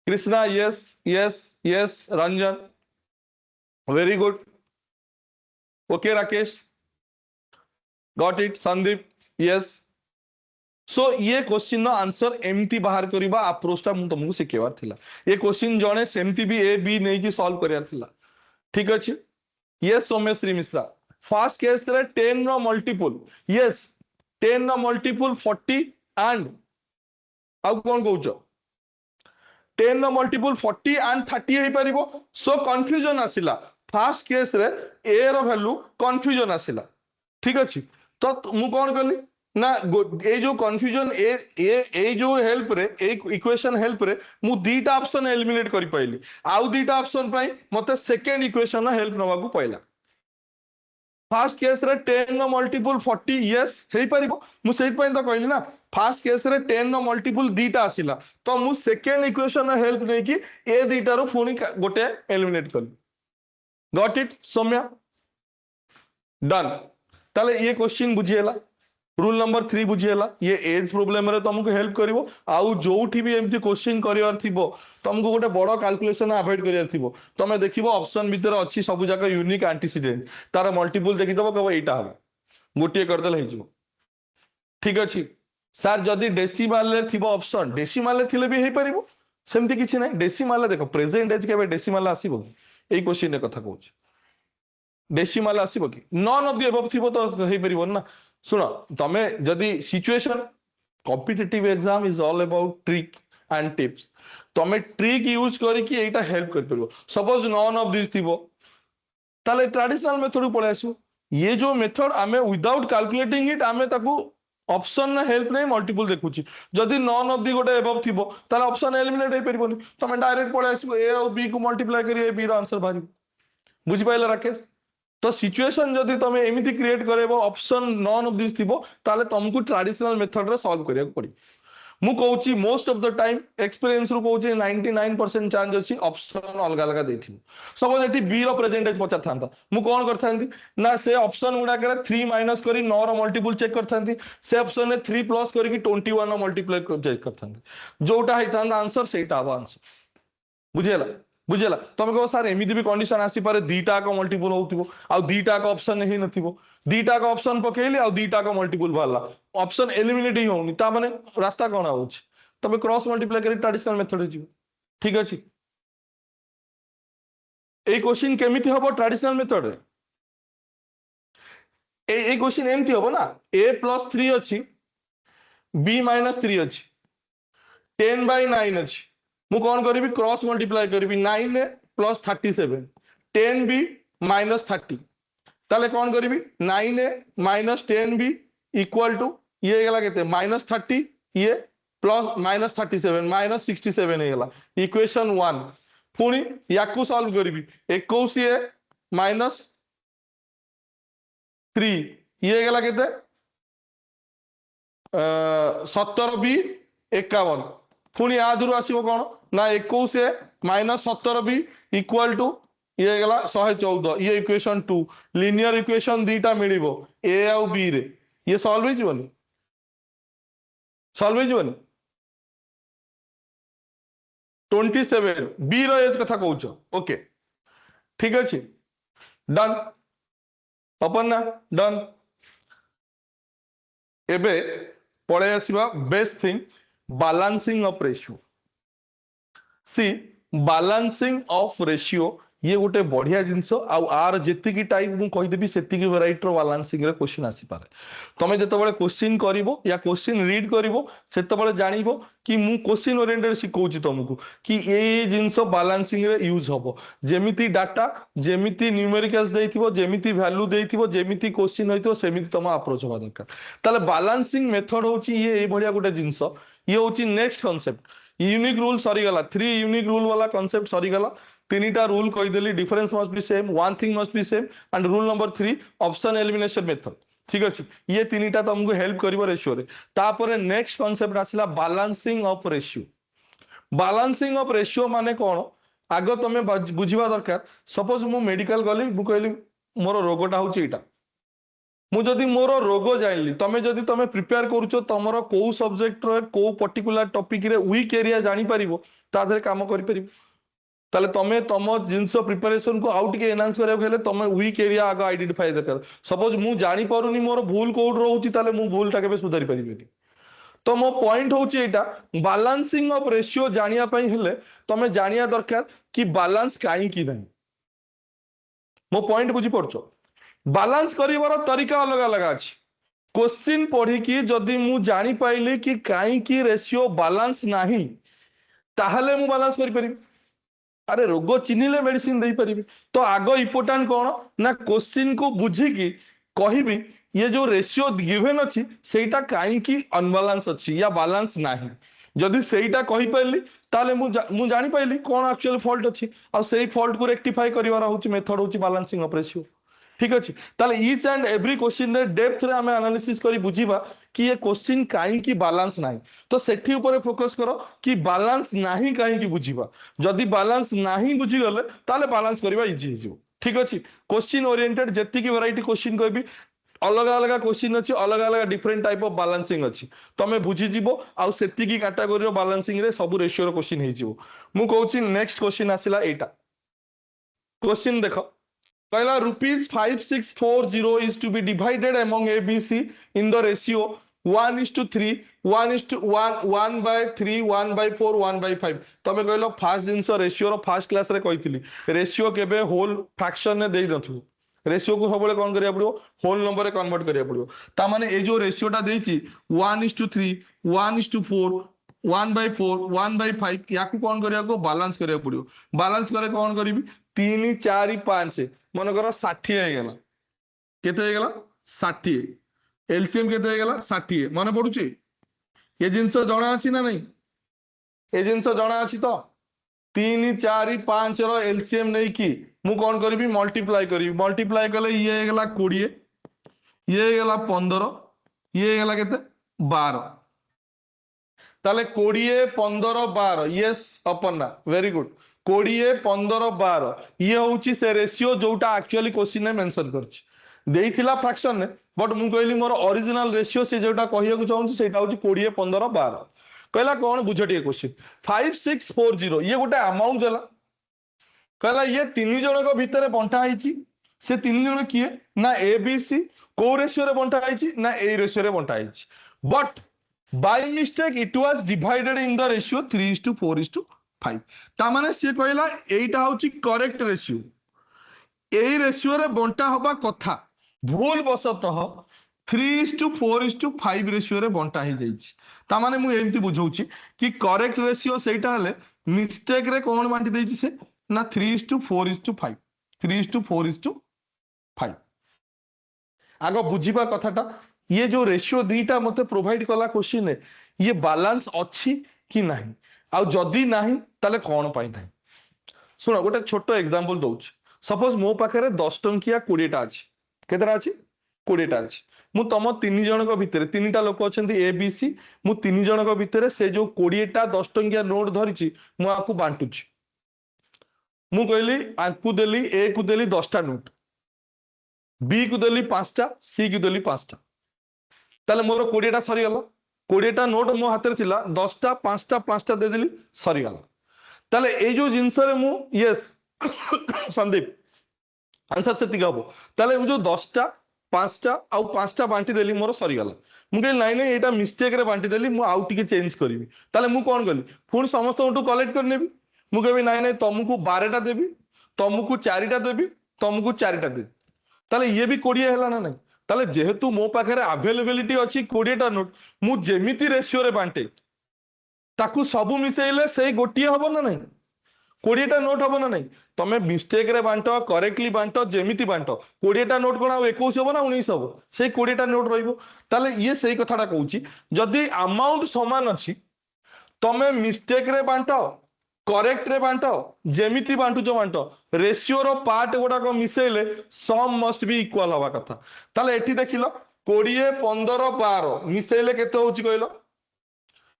Krishna yes Ranjan very good okay Rakesh got it Sandeep yes so ये क्वेश्चन नो आंसर एमती बाहर करबा अप्रोच ता मु तुमको सिखेवार थिला ये क्वेश्चन जणे सेमती भी ए बी नै की सॉल्व करियार थिला ठीक अछि yes Someshree Mishra first case रे 10 नो मल्टीपल यस 10 नो मल्टीपल 40 एंड आउ कोन कहउछो 10 नो मल्टीपल 40 एंड 30 हे परिबो सो कंफ्यूजन आसिला फर्स्ट केस रे ए रो वैल्यू कंफ्यूजन आसिला ठीक अछि तो मु कोन करली ना ए जो कंफ्यूजन ए जो हेल्प रे ए इक्वेशन हेल्प रे मु दीटा ऑप्शन एलिमिनेट करि पाइली आउ दीटा ऑप्शन पई मते सेकंड इक्वेशन हेल्प नवा को पाइला फर्स्ट केस रे 10 नो मल्टीपल 40 यस हे परिबो मु सेट पई तो कहली ना फर्स्ट केस रे 10 नो मल्टीपल दीटा आसिला तो मु सेकंड इक्वेशन हेल्प नै कि ए दीटा रो फुनी गोटे एलिमिनेट करली गॉट इट सौम्या डन ताले ये क्वेश्चन बुझियला रूल नंबर 3 बुझियला ये एज प्रॉब्लम रे तुमको हेल्प करिवो आउ जोठी भी एमती क्वेश्चन करिवार थिबो तुमको गोटे बड़ कैलकुलेशन अवॉइड करिवार थिबो तमे देखिबो ऑप्शन भीतर अछि सब जगह यूनिक एंटीसीडेंट तार मल्टीपल देखि दबो कहबो एटा हम गोटिए कर देले हिजो ठीक अछि सर जदी डेसिमल रे थिबो ऑप्शन डेसिमल रे थिले भी हे परिबो सेमती किछि नै डेसिमल देखो प्रेजेंट एज केबे डेसिमल आसीबो एई क्वेश्चन रे कथा कहूछ डेसिमल आसीबो कि नॉन ऑफ द अबव थिबो तो हे परिबो ना सुनो तमे जदी situation competitive exam is all about trick and tips तमे ट्रिक यूज करी कि एटा हेल्प कर परबो सपोज नॉन ऑफ दिस थिबो ताले ट्रेडिशनल मेथड पळे आसु ये जो मेथड आमे विदाउट कैलकुलेटिंग इट आमे ताकू ऑप्शन ना हेल्प नै मल्टीपल देखुची जदी नॉन ऑफ दी गोटे अबव थिबो ताले ऑप्शन एलिमिनेट हे परबोनी तमे डायरेक्ट पळे आसु ए और बी को मल्टीप्लाई करी ए बी रो आंसर बारी बुझि पाइला राकेश तो सिचुएशन जदी तमे एमिति क्रिएट करेबो ऑप्शन नॉन ऑफ दिस थिबो ताले तुमको ट्रेडिशनल मेथड रे सॉल्व करिया पड़ी मु कहूची most of the time experience रू कहूची 99% चांस अछि ऑप्शन अलग अलग देथिबो सपोज एठी बी रो प्रेजेंटेज पचा थांता मु कोन करथांती ना से ऑप्शन गुडा करे 3 माइनस करी 9 रो मल्टीपल चेक करथांती से ऑप्शन ने 3 प्लस करी कि 21 रो मल्टीप्लाई चेक करथांती जोटा हितांदा आंसर सेटा आबो आंसर बुझेला तुम कहो सर एमिति भी कंडीशन आसी पारे दीटा को मल्टीपल होतिबो आ दीटा को ऑप्शन नहीं नथिबो दीटा को ऑप्शन पकेली आ दीटा को मल्टीपल भाला ऑप्शन एलिमिनेट ही होनी ता माने रास्ता कोन आउछ तबे क्रॉस मल्टीप्लाई करी ट्रेडिशनल मेथड जिवो ठीक अछि ए क्वेश्चन केमिति हबो ट्रेडिशनल मेथड रे ए क्वेश्चन एमिति हबो ना a+3 अछि b-3 अछि 10/9 अछि मु कौन करी क्रॉस मल्टीप्लाई करी 9 प्लस 37 10b माइनस 30 ताले कौन करी 9 माइनस 10b इक्वल टू ये गला केते माइनस 30 ये प्लस माइनस 37 माइनस 67 हे गला इक्वेशन 1 पुनी याकू सॉल्व करी 21 ये माइनस 3 ये गला केते 17b 51 पुणी आधुरु आसीबो कोन ना 21 माइनस 17 भी इक्वल टू ये गला 114 ये इक्वेशन 2 लिनियर इक्वेशन दीटा मिलिबो ए आउ बी रे ये सॉल्व हो जीवनी सॉल्व हो जीवनी 27 बी रो एज कथा कहउछ ओके ठीक अछि डन अपन ना डन एबे पळे आसीबा best thing balancing of ratio सी बैलेंसिंग ऑफ रेशियो ये गोटे बढ़िया जिनस आर जी टाइप मुझे कहीदेवी से भेराइट बालांसिंग क्वेश्चन आसी पारे तुम जो क्वेश्चन कर या क्वेश्चन रीड कर जान कि मु क्वेश्चन ओरिएंटेड शिखौची तुमको कि ये जिनस बालांसिंग रे यूज हम जेमिति डाटा जेमिति न्यूमेरिकल्स देइथिबो जेमिति वैल्यू देइथिबो जेमिति क्वेश्चन होइतो सेमिति तुम अप्रोच होबा दरकार ताले बैलेंसिंग मेथड होची ये बढ़िया गोटे जिनस ये होची नेक्स्ट कांसेप्ट यूनिक रूल सरीगला 3 यूनिक रूल वाला कांसेप्ट सरीगला तीनटा रूल कहीदेली difference must be same one thing must be same and rule number 3 option elimination method ठीक अछि ये तीनटा तुमको हेल्प करिवो रेशियो रे तापर नेक्स्ट कांसेप्ट आसिला balancing of ratio balancing of ratio माने कोन आगो तमे बुझिबा दरकार सपोज मु मेडिकल गली मु कहली मोर रोगटा होची एटा मु जदि मोर रोग जानली तमे जदि तमे प्रिपेयर करूछो तमरो को सब्जेक्ट रो को पर्टिकुलर टॉपिक रे वीक एरिया जानि परिबो ता धरे काम करि परिबो ताले तमे तम जिंस प्रिपरेशन को आउ टिके एनहांस करबा हेले तमे वीक एरिया आगो आइडेंटिफाई दरकार सपोज मु जानि पारुनी मोर भूल कोड रहउची ताले मु भूल टा केबे सुधारि परिबेनी तो मो पॉइंट होची एटा बैलेंसिंग ऑफ रेशियो जानिया पई हेले तमे जानिया दरकार कि बैलेंस काई कि नहीं मो पॉइंट बुझी पड़छो बैलेंस करिवार तरीका अलग अलग अछि क्वेश्चन पढ़ी कि जदि मु जानि पाइली कि काई कि रेशियो बैलेंस नाही ताहले मु बैलेंस करि परिबी अरे रोग चिन्हले मेडिसिन दे पारिबी तो आगो इम्पोर्टेंट कौन ना क्वेश्चन को बुझिकी कहबी ये जो रेशियो गिवन अच्छी सेटा कहीं अनबालांस अच्छी या बालांस नाही जदि सेटा कहि पाइली ताले मु जानि पाइली कौन एक्चुअल फॉल्ट अच्छी आ सेही फॉल्ट को रेक्टिफाई करिवार होची मेथड होची बैलेंसिंग ऑफ रेशियो ठीक अच्छे ताले ईच एंड एवरी क्वेश्चन रे डेप्थ रे हमें एनालिसिस करी बुझीबा कि ये क्वेश्चन काहे की बैलेंस नाही तो सेठी ऊपर फोकस करो कि बैलेंस नाही काहे की बुझीबा जदि बैलेंस नाही बुझी गले ताले बैलेंस करबा इजी हो ठीक अच्छे क्वेश्चन ओरिएंटेड जति की वैरायटी क्वेश्चन कहबी अलग अलग क्वेश्चन अच्छी अलग अलग डिफरेंट टाइप ऑफ बैलेंसिंग अच्छी तमे बुझी जीवो आ सेति की कैटेगरी रो बैलेंसिंग रे सब रेशियो रो क्वेश्चन हे जीवो मु कहूची नेक्स्ट क्वेश्चन आसिला एटा क्वेश्चन देखो पहला ₹5640 is to be divided among ABC in the ratio 1:3 1:1 1/3 1/4 1/5 तमे कहलो फास्ट जिंस रेशियो रो फास्ट क्लास रे कहितली रेशियो केबे होल फ्रैक्शन ने देई नथु रेशियो को सबले कोन करिया पड़ियो होल नंबर रे कन्वर्ट करिया पड़ियो ता माने ए जो रेशियो टा देइची 1:3 1:4 1/4 1/5 याकू कौन करिया को बैलेंस करिया पड़ियो बैलेंस करे कौन करिवि 3 4 5 मन कर 60 हे गेला केते हे गेला 60 एलसीएम केते हे गेला 60 मन पडुची ये जिंस जणा अछि ना नहीं ये जिंस जणा अछि तो 3 4 5 रो एलसीएम नै की मु कौन करिवि मल्टीप्लाई करिवि मल्टीप्लाई कले ये हे गेला 20 ये हे गेला 15 ये हे गेला केते 12 ताले 20 15 12 यस अपना वेरी गुड 20 15 12 ये होची से रेशियो जोटा एक्चुअली क्वेश्चन ने मेंशन करछि देइथिला फ्रैक्शन ने बट मु कहली मोर ओरिजिनल रेशियो से जोटा कहिया को चाहूँ सेटा होची 20 15 12 कहला कोन बुझटिए क्वेश्चन 5640 ये गोटे अमाउंट देला कहला ये तीन जण को भीतर बंटा आइची से तीन जण किए ना एबीसी को रेशियो रे बंटा आइची ना ए रेशियो रे बंटा आइची but by mistake it was divided in the ratio 3:4:5 ता माने से कहला एटा होची करेक्ट रेशियो ए रेशियो रे बंटा होबा कथा भूल बसतः 3:4:5 रेशियो रे बंटा ही जाइछि ता माने मु एमती बुझौछि कि करेक्ट रेशियो सेटा हले मिस्टेक रे कोन बांटी दैछि से ना 3:4:5 3:4:5 आगो बुझिबा कथाटा ये जो रेशियो दीटा मते प्रोवाइड कला क्वेश्चन है ये बैलेंस अच्छी कि नहीं आ जदी नहीं ताले कोन पाई नहीं सुनो गोटे छोटो एग्जांपल दउछ सपोज मो पाखरे 10 टंकिया 20 टा अछि केतरा अछि 20 टा अछि मु तम तीन जन को भितरे तीनटा लोक अछंती ए बी सी मु तीन जन को भितरे से जो 20 टा 10 टंकिया नोट धरिछि मु आपको बांटुछि मु कहली आंकु देली ए को देली 10टा नोट, बी को देली 5टा, सी को देली 5टा, ताले मोर 20टा सरी गला। 20टा नोट मो हाथ में थिला, 10टा 5टा 5टा दे देली सरी गला। ताले ए जो जिंस रे मु यस संदीप आंसर सेतिक हबो। ताले जो 10टा 5टा आउ 5टा बांटी देली मोर सरी गला। मु कहली नाइ नाइ एटा मिस्टेक रे बांटी देली, मु आउ टिके चेंज करबी। ताले मु कोन करली, पुन समस्त उठू कलेक्ट कर नेबी। मु कहबी नाइ नाइ तुमको 12टा देबी, तुमको 4टा देबी, तुमको 4टा देबी। ताले ये भी 20 हैला ना नहीं। ताले जेहेतु मो पाखरे अवेलेबिलिटी अछि 20टा नोट, मु जेमिति रेशियो रे बांटे ताकू सबु मिसेइले सेही गोटिए हबो ना नहीं, 20टा नोट हबो ना नहीं। तमे मिस्टेक रे बांटो, करेक्टली बांटो, जेमिति बांटो, 20टा नोट कोन 21 हबो ना 19 हबो, सेही 20टा नोट रहइबो। ताले ये सेही कथाटा कहूची, जदी अमाउंट समान अछि तमे मिस्टेक रे बांटो, करेक्ट रे बांटो, जेमिति बांटू जो बांटो, रेशियो रो पार्ट गुडा को मिसेले सम मस्ट बी इक्वल हवा कथा। ताले एठी देखिलो 20 15 12 मिसेले केते होची कहलो,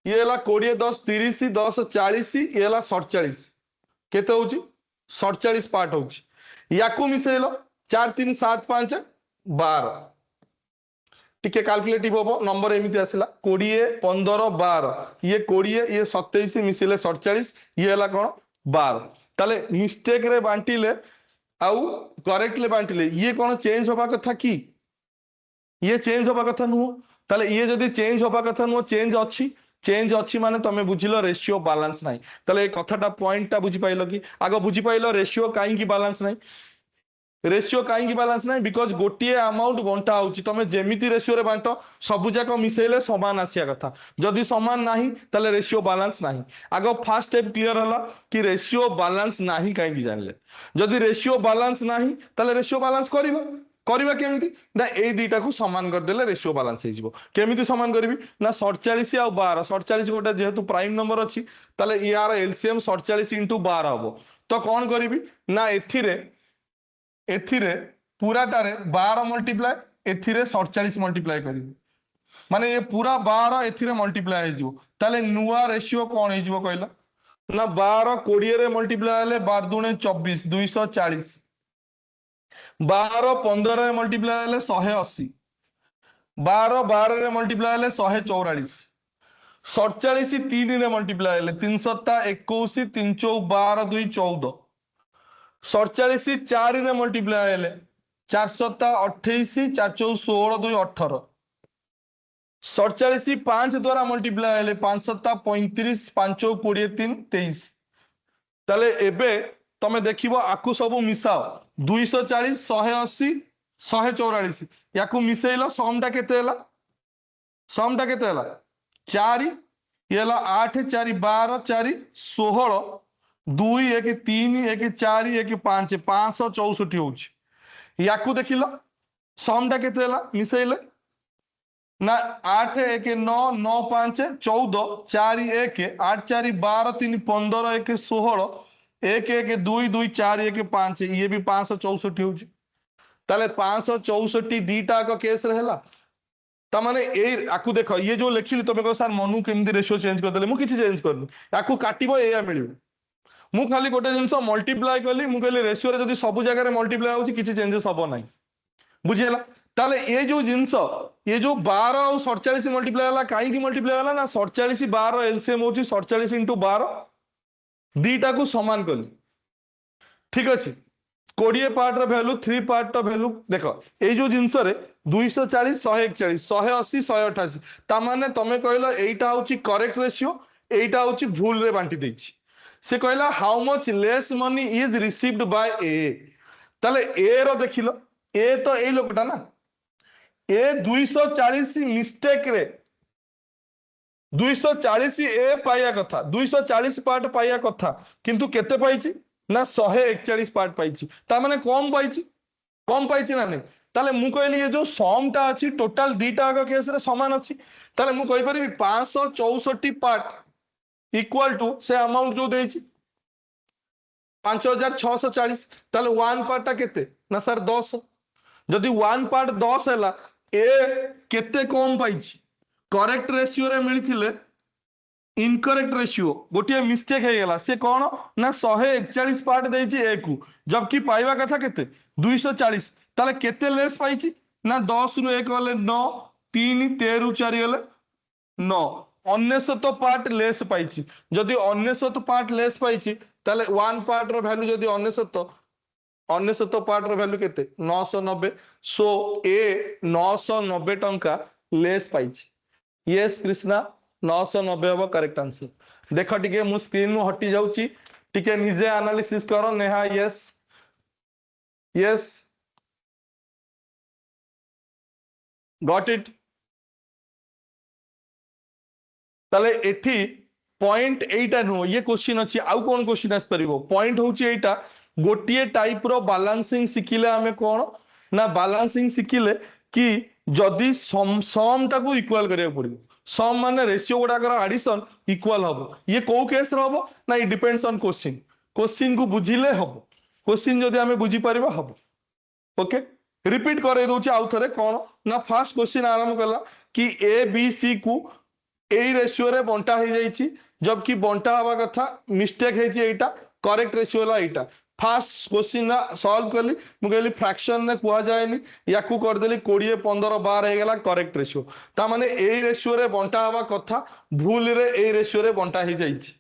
ये हला 20 10 30 10 40, ये हला 47 केते होची 47 पार्ट होची। याकू मिसेलो 4 3 7 5 12 टिके कैलकुलेटिव हो नंबर एमिति आसिला 20 15 12, ये 20 ये 27 मिसिले 47, ये हला कोन 12। ताले मिस्टेक रे बांटिले आउ करेक्टली बांटिले ये कोन चेंज होबा कथा की, ये चेंज होबा कथा नु। ताले ये जदी चेंज होबा कथा नु, चेंज अछि, चेंज अछि माने तमे बुझिलो रेशियो बैलेंस नाही। ताले ए कथाटा पॉइंटटा बुझि पाइलो कि, आगो बुझि पाइलो रेशियो काई की बैलेंस नाही। रेशियो कहीं बैलेंस ना बिकज गोटे अमाउंट बंटा होची, तमे जेमिति रेशियो रे बांटो सबु जाक मिसेले समान आसिया कथा, जदि समान नाही ताले रेशियो बैलेंस नाही। आगो फर्स्ट स्टेप क्लियर हला कि रेशियो बैलेंस नाही काई की जानले, जदि रेशियो बैलेंस नाही ताले रेशियो बैलेंस करिवो करिवा केमिति ना ए दुईटा को समान कर देले रेशियो बैलेंस हे जिवो। केमिति समान करबी ना 47 आ 12, 47 गोटे जेहेतु प्राइम नंबर अछि ताले यार एलसीएम 47 * 12 हबो। तो कोन करबी ना एथिरे पूराटारे 12 मल्टीप्लाई, एथिरे 47 मल्टीप्लाई करिवि, माने ये पूरा 12 एथिरे मल्टीप्लाई हे जिवो। ताले नुआ रेशियो कोन हे जिवो कहला ना 12 20 रे मल्टीप्लाई हेले 12 दुणे 24 240, 12 15 रे मल्टीप्लाई हेले 180, 12 12 रे मल्टीप्लाई हेले 144, 47 3 रे मल्टीप्लाई हेले 3 7 21 3 4 12 2 14, 47 4 रे मल्टीप्लाई हेले 4 7 28 4 4 16 2 18, 47 5 द्वारा मल्टीप्लाई हेले 5 7 35 5 20 3 23। ताले एबे तमे देखिबो आकु सब मिसाओ 240 180 144, याकू मिसेइलो समटा केते हला, समटा केते हला 4, ये हला 8 4 12 4 16 2 1 3 1 4 1 5 564 होची। याकू देखिलो समटा केते हला मिसेइले ना 8 1 9 9 5 14 4 1 8 4 12 3 15 1 16 1 1 2 2 4 1 5, ये भी 564 होची। ताले 564 दीटा का केस रहेला। ता माने ए आकू देखो ये जो लिखिली तमे को सर मनु केमदी रेशियो चेंज कर देले, मु किछि चेंज करनी, आकू काटिबो एया मिलिबो। मु खाली गोटे जिंस मल्टीप्लाई कली, मु कहली रेशियो रे जदी सब जगह रे मल्टीप्लाई होची किछि चेंजेस हबो नाही, बुझियला। ताले ये जो जिंस ये जो 12 और 47 मल्टीप्लाई होला, काई की मल्टीप्लाई होला ना 47 12 एलसीएम होची 47 * 12, दीटा को समान कली, ठीक अछि। 20 पार्ट रे वैल्यू 3 पार्ट रो वैल्यू देखो, ए जो जिंस रे 240 141 180 188, ता माने तमे कहलो एटा होची करेक्ट रेशियो, एटा होची भूल रे बांटी देछि। से कहला how much less money is received by A, ताले ए रो देखिलो ए तो ए लोकटा ना, ए 240 मिस्टेक रे 240 ए पाया कथा, 240 पार्ट पाया कथा, किंतु केते पाइछि ना 141 पार्ट पाइछि, ता माने कम पाइछि, कम पाइछि ना नहीं। ताले मु कहली ये जो सम टा अछि टोटल दीटा का केस रे समान अछि, ताले मु कहि परिबी 564 पार्ट इक्वल टू से अमाउंट जो देछि 5640, ताले 1 पार्ट टा केते ना सर 10, जदि 1 पार्ट 10 हैला ए केते कम पाइछि, करेक्ट रेशियो रे मिलिथिले इनकरेक्ट रेशियो गोटे मिस्टेक हो गला से कौन ना 141 पार्ट देछि ए को जबकि पाइबा कथा केते 240 ताले केते लेस पाइछि ना 10 रु 1 गले 9 3 13 4 गले 9 19 पार्ट लेस पाइछि जदि 19 पार्ट लेस पाइछि ताले 1 पार्ट रो वैल्यू जदि 19 पार्ट रो वैल्यू केते 990 सो ए 990 टंका लेस पाइछि यस कृष्णा 990 हम करेक्ट आंसर देख टिके मु स्क्रीन नु हटी जाउची टिके निजे एनालिसिस करो Neha yes yes got it ताले एठी पॉइंट एटा नु ये क्वेश्चन अछि आउ कोन क्वेश्चन आस परिबो पॉइंट होची एटा गोटिए टाइप रो बैलेंसिंग सिखिले हमें कोन ना बैलेंसिंग सिखिले कि जदि सम टाको इक्वल करिया पड़िबो सम माने रेशियो गुडाकर एडिशन इक्वल हबो ये को केस रो हबो ना it depends on question question को बुझिले हबो क्वेश्चन जदि हमें बुझी परिबा हबो ओके रिपीट करे दोची आउ थरे कोन ना फर्स्ट क्वेश्चन आरंभ करला कि ए बी सी को ए रेशियो रे बंटा हो जाइछि जबकि बंटा हवा कथा मिस्टेक हेछि एटा करेक्ट रेशियो ला एटा फास्ट क्वेश्चन ना सॉल्व करली मु कहली फ्रैक्शन ने कुआ जाएनी याकू कर देली 20 15 12 हे गेला करेक्ट रेशियो ता माने ए रेशियो रे बंटा हवा कथा भूल रे ए रेशियो रे बंटा हो जाइछि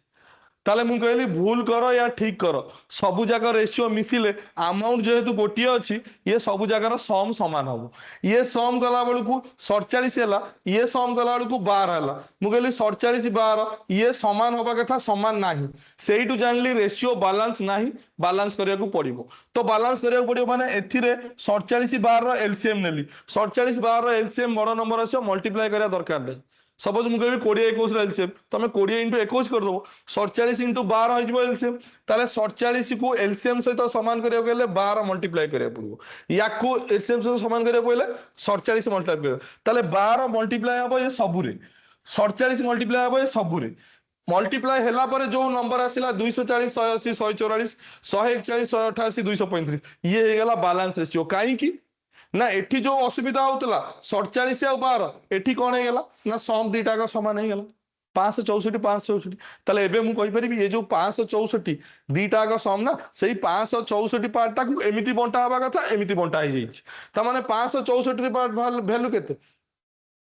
ताले मु कहली भूल करो या ठीक करो सबु जगह रेशियो मिसिले अमाउंट जेहेतु गोटिए अछि ये सबु जगह सम समान हबो ये सम गला बेलू को 47 हैला ये सम गला बेलू को 12 हैला मु कहली 47 12 ये समान होबा कथा समान नाही सेइटु जानली रेशियो बैलेंस नाही बैलेंस करिया को पड़िबो तो बैलेंस करिया को पड़िबो माने एथिरे 47 12 रो एलसीएम नेली 47 12 रो एलसीएम बड़ नंबर अछि मल्टीप्लाई करिया दरकार नै सपोज मुझे 20 21 एलसीएम तुम 20 इंटू 21 कर दो 47 इंटू 12 हो एलसीएम ताले 47 को एलसीएम सहित सामान करिया गेले 12 मल्टीप्लाई करिया पड़ो या को एलसीएम सहित सामान करिया पड़ले 47 मल्टीप्लाई करिया ताले 12 मल्टीप्लाई हबो ये सबुरे 47 मल्टीप्लाई हबो ये सबुरे मल्टीप्लाई हैला पर जो नंबर आसिला 240 180 144 141 188 235 ये हे गेला बैलेंस रेशियो काई की ना एठी जो असुविधा होतला 47 आ 12 एठी कोन हे गेला ना सम दीटा का समान हे गेला 564 564 ताले एबे मु कहि परिबी ये जो 564 दीटा का सम ना सेही 564 पार्ट टा को एमिति बंटा हबा कथा एमिति बंटा हे जाइछ त माने 564 पार्ट वैल्यू केते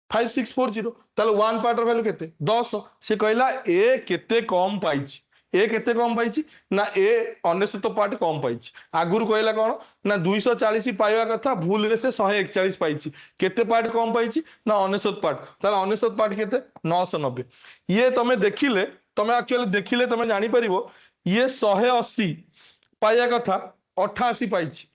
5640 ताले 1 पार्ट वैल्यू केते 10 से कहला ए केते कम पाइछ ए केते कम पाइछि ना ए 19 पार्ट कम पाइछि आगुरु कहला कोन ना 240 पाइबा कथा भूल रे से 141 पाइछि केते पार्ट कम पाइछि ना 19 पार्ट ताले 19 पार्ट केते 990 ये तमे देखिले तमे एक्चुअली देखिले तमे जानि परिबो ये 180 पाइया कथा 88 पाइछि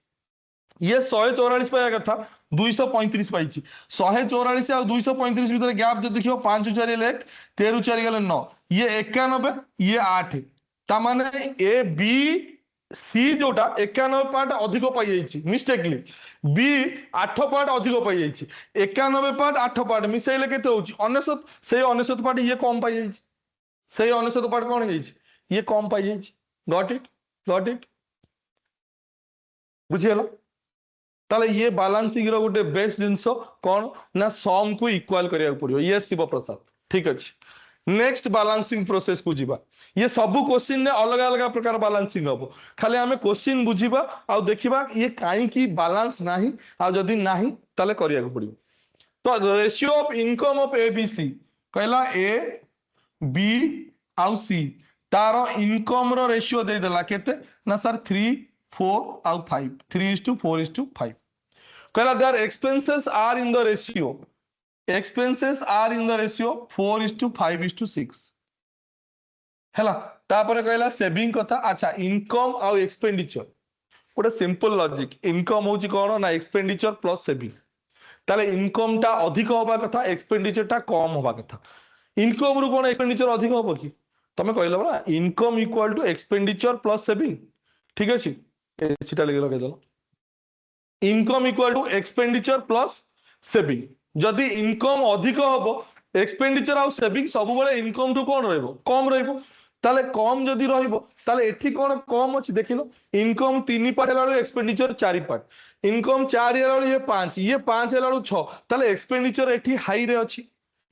ये 144 पाइया कथा 235 पाइछि 144 और 235 भीतर गैप जो देखियो 5 4 1 13 4 गले 9 ये 91 ये 8 ता माने ए बी सी जोटा 91 पार्ट अधिक पाई जाइछि मिस्टेकली बी 8 पार्ट अधिक पाई जाइछि 91 पार्ट 8 पार्ट मिसैले केते होछि 19 से 19 पार्ट ये कम पाई जाइछि से 19 पार्ट कोन जाइछि ये कम पाई जाइछि गॉट इट बुझियला ताले ये बैलेंसिंग रो गोटे बेस्ट जिंसो कोन ना सम को इक्वल करिया पड़ियो ये शिव प्रसाद ठीक अछि नेक्स्ट बैलेंसिंग प्रोसेस को जीवा ये सब क्वेश्चन ने अलग अलग प्रकार बैलेंसिंग हबो खाली हमें क्वेश्चन बुझीबा आ देखिबा ये काई की बैलेंस नाही आ जदी नाही ताले करिया पड़ियो तो ratio of income of A B C कहला ए बी आउ सी तारो इनकम रो रेशियो दे देला केते ना सर 3 4 आउ 5 3:4:5 कहला their expenses are in the ratio expenses are in the ratio 4:5:6 हैला तापर कहला सेविंग कथा अच्छा इनकम आउ एक्सपेंडिचर गोटे सिंपल लॉजिक इनकम होची कोन ना एक्सपेंडिचर प्लस सेविंग ताले इनकम टा अधिक होबा कथा एक्सपेंडिचर टा कम होबा कथा इनकम रु कोन एक्सपेंडिचर अधिक होबो की तमे कहलो ना income equal to expenditure plus saving ठीक अछि एसिटा लगे लगे दलो income equal to expenditure plus saving जदि इनकम अधिक होबो एक्सपेंडिचर आउ सेविंग सब बेले इनकम टू कोन रहइबो कम रहइबो ताले कम जदि रहइबो ताले एठी कोन कम अछि देखिलो इनकम 3 पार्ट हेलालो एक्सपेंडिचर 4 पार्ट इनकम 4 हेलालो ये 5 हेलालो 6 ताले एक्सपेंडिचर एठी हाई रे अछि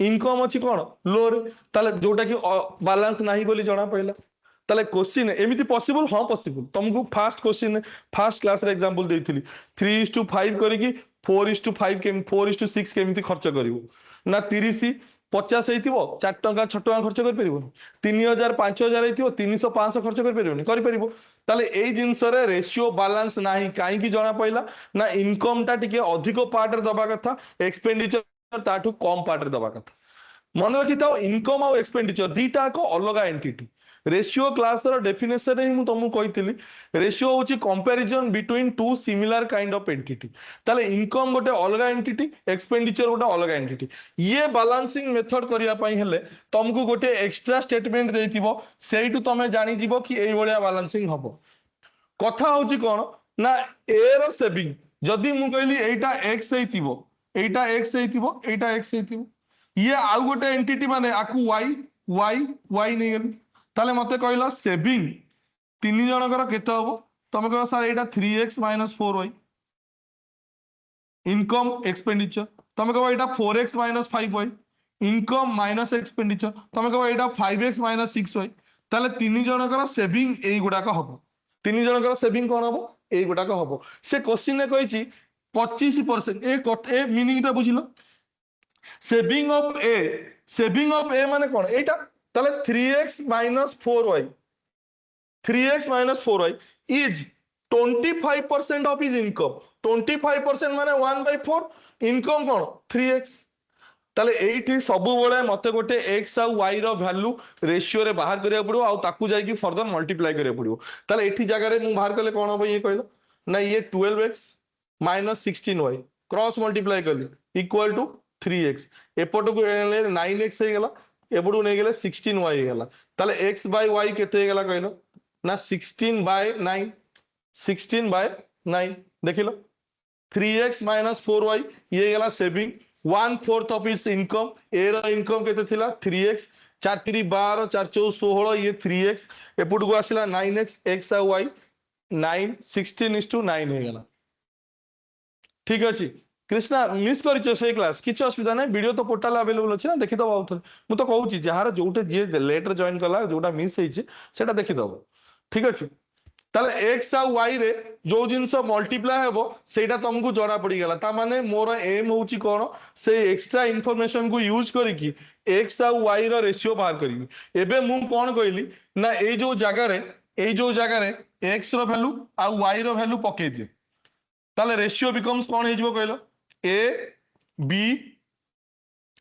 इनकम अच्छी कौन लो रे ताले जोटा कि बैलेंस नाही बोली जणा पइला ताले क्वेश्चन एमिति पॉसिबल हाँ पॉसिबल तुमको फास्ट क्वेश्चन फास्ट क्लास रे एग्जांपल देइथिली 3:5 करिकी 4:5 केम 4:6 केमिति खर्च करिवो ना 30 50 ହେଇଥିବ 4 ଟଙ୍କା 6 ଟଙ୍କା ଖର୍ଚ୍ଚ କରିପାରିବନି 3000 5000 ହେଇଥିବ 300 500 ଖର୍ଚ୍ଚ କରିପାରିବନି କରି परिबो ताले एई जिंस रे रेशियो बैलेंस नाही काई की जणा पइला ना इनकम टा टिके अधिक पार्ट रे दबा कथा एक्सपेंडिचर ताठू कम पार्ट रे दबा कथा मन रखी था इनकम आउ एक्सपेंडिचर दीटा एक अलग एंटिटी रेशियो क्लास रो डेफिनेशन ही तुमको कही रेशियो होची comparison between two similar kind of entity ताले इनकम गोटे अलग एंटिटी एक्सपेंडिचर गोटे अलग एंटिटी ये बैलेंसिंग मेथड करिया पई हेले तुमको गोटे एक्स्ट्रा स्टेटमेंट देइथिबो सेइटू तमे जानि जिवो कि एई भलिया बैलेंसिंग हबो कथा होची कोन ना ए रो सेविंग जदी मु कहली एटा x हेतिबो एटा x हेतिबो एटा x हेतिबो ये आउ गोटे एंटिटी माने आकु y y y नहीं गली ताले मते कहला सेविंग तीन जनकर केते हबो तमे कह सर एटा 3x - 4y इनकम एक्सपेंडिचर तमे कह एटा 4x - 5y income minus expenditure तमे कह एटा 5x - 6y ताले तीन जनकर सेविंग एई गुडा का हबो तीन जनकर सेविंग कोन हबो एई गुडा का हबो से क्वेश्चन ने कहिची 25% ए मीनिंग ता बुझिलो सेविंग ऑफ ए माने कोन एटा ताले 3x - 4y 3x - 4y is 25% of his income 25% माने 1/4 इनकम कोन 3x ताले एठी सबु बेले मते गोटे x आ y रो वैल्यू रेशियो रे बाहर करिया पड़ो आ ताकू जाई कि फर्दर मल्टीप्लाई करिया पड़ो ताले एठी जगह रे मु बाहर करले कोन हो ये कहलो ना ये 12x - 16y क्रॉस मल्टीप्लाई करली इक्वल टू 3x एपट को 9x हे गेला एपटू नहीं गेले 16y हे गेला ताले x बाय y केते हे गेला कहलो ना 16/9 16/9 देखिलो 3x - 4y ये गेला saving 1/4 of its income A रो इनकम केते थिला 3x 4 3 12 4 4 16 ये 3x एपट को आसिला 9x x आ y 9 16:9 हे गेला ठीक अछि कृष्णा मिस करिछ से क्लास किछ असुविधा नै वीडियो तो पोर्टल अवेलेबल अछि ना देखि दबो आउथर मु तो कहू छी जहार जोटे जे लेटर जॉइन कला जोटा मिस हेछि सेटा देखि दबो ठीक अछि ताले x आ y रे जो जिंस मल्टीप्लाई हेबो सेटा तुमको जड़ा पड़ी गेला ता माने मोर एम होछि कोन से एक्स्ट्रा इंफॉर्मेशन को यूज करी कि x आ y रो रेशियो बाहर करिवि एबे मु कोन कहली ना ए जो जगह रे x रो वैल्यू आ y रो वैल्यू पके दिए ताले रेशियो बिकम्स कोन हे जबो कहलो ए बी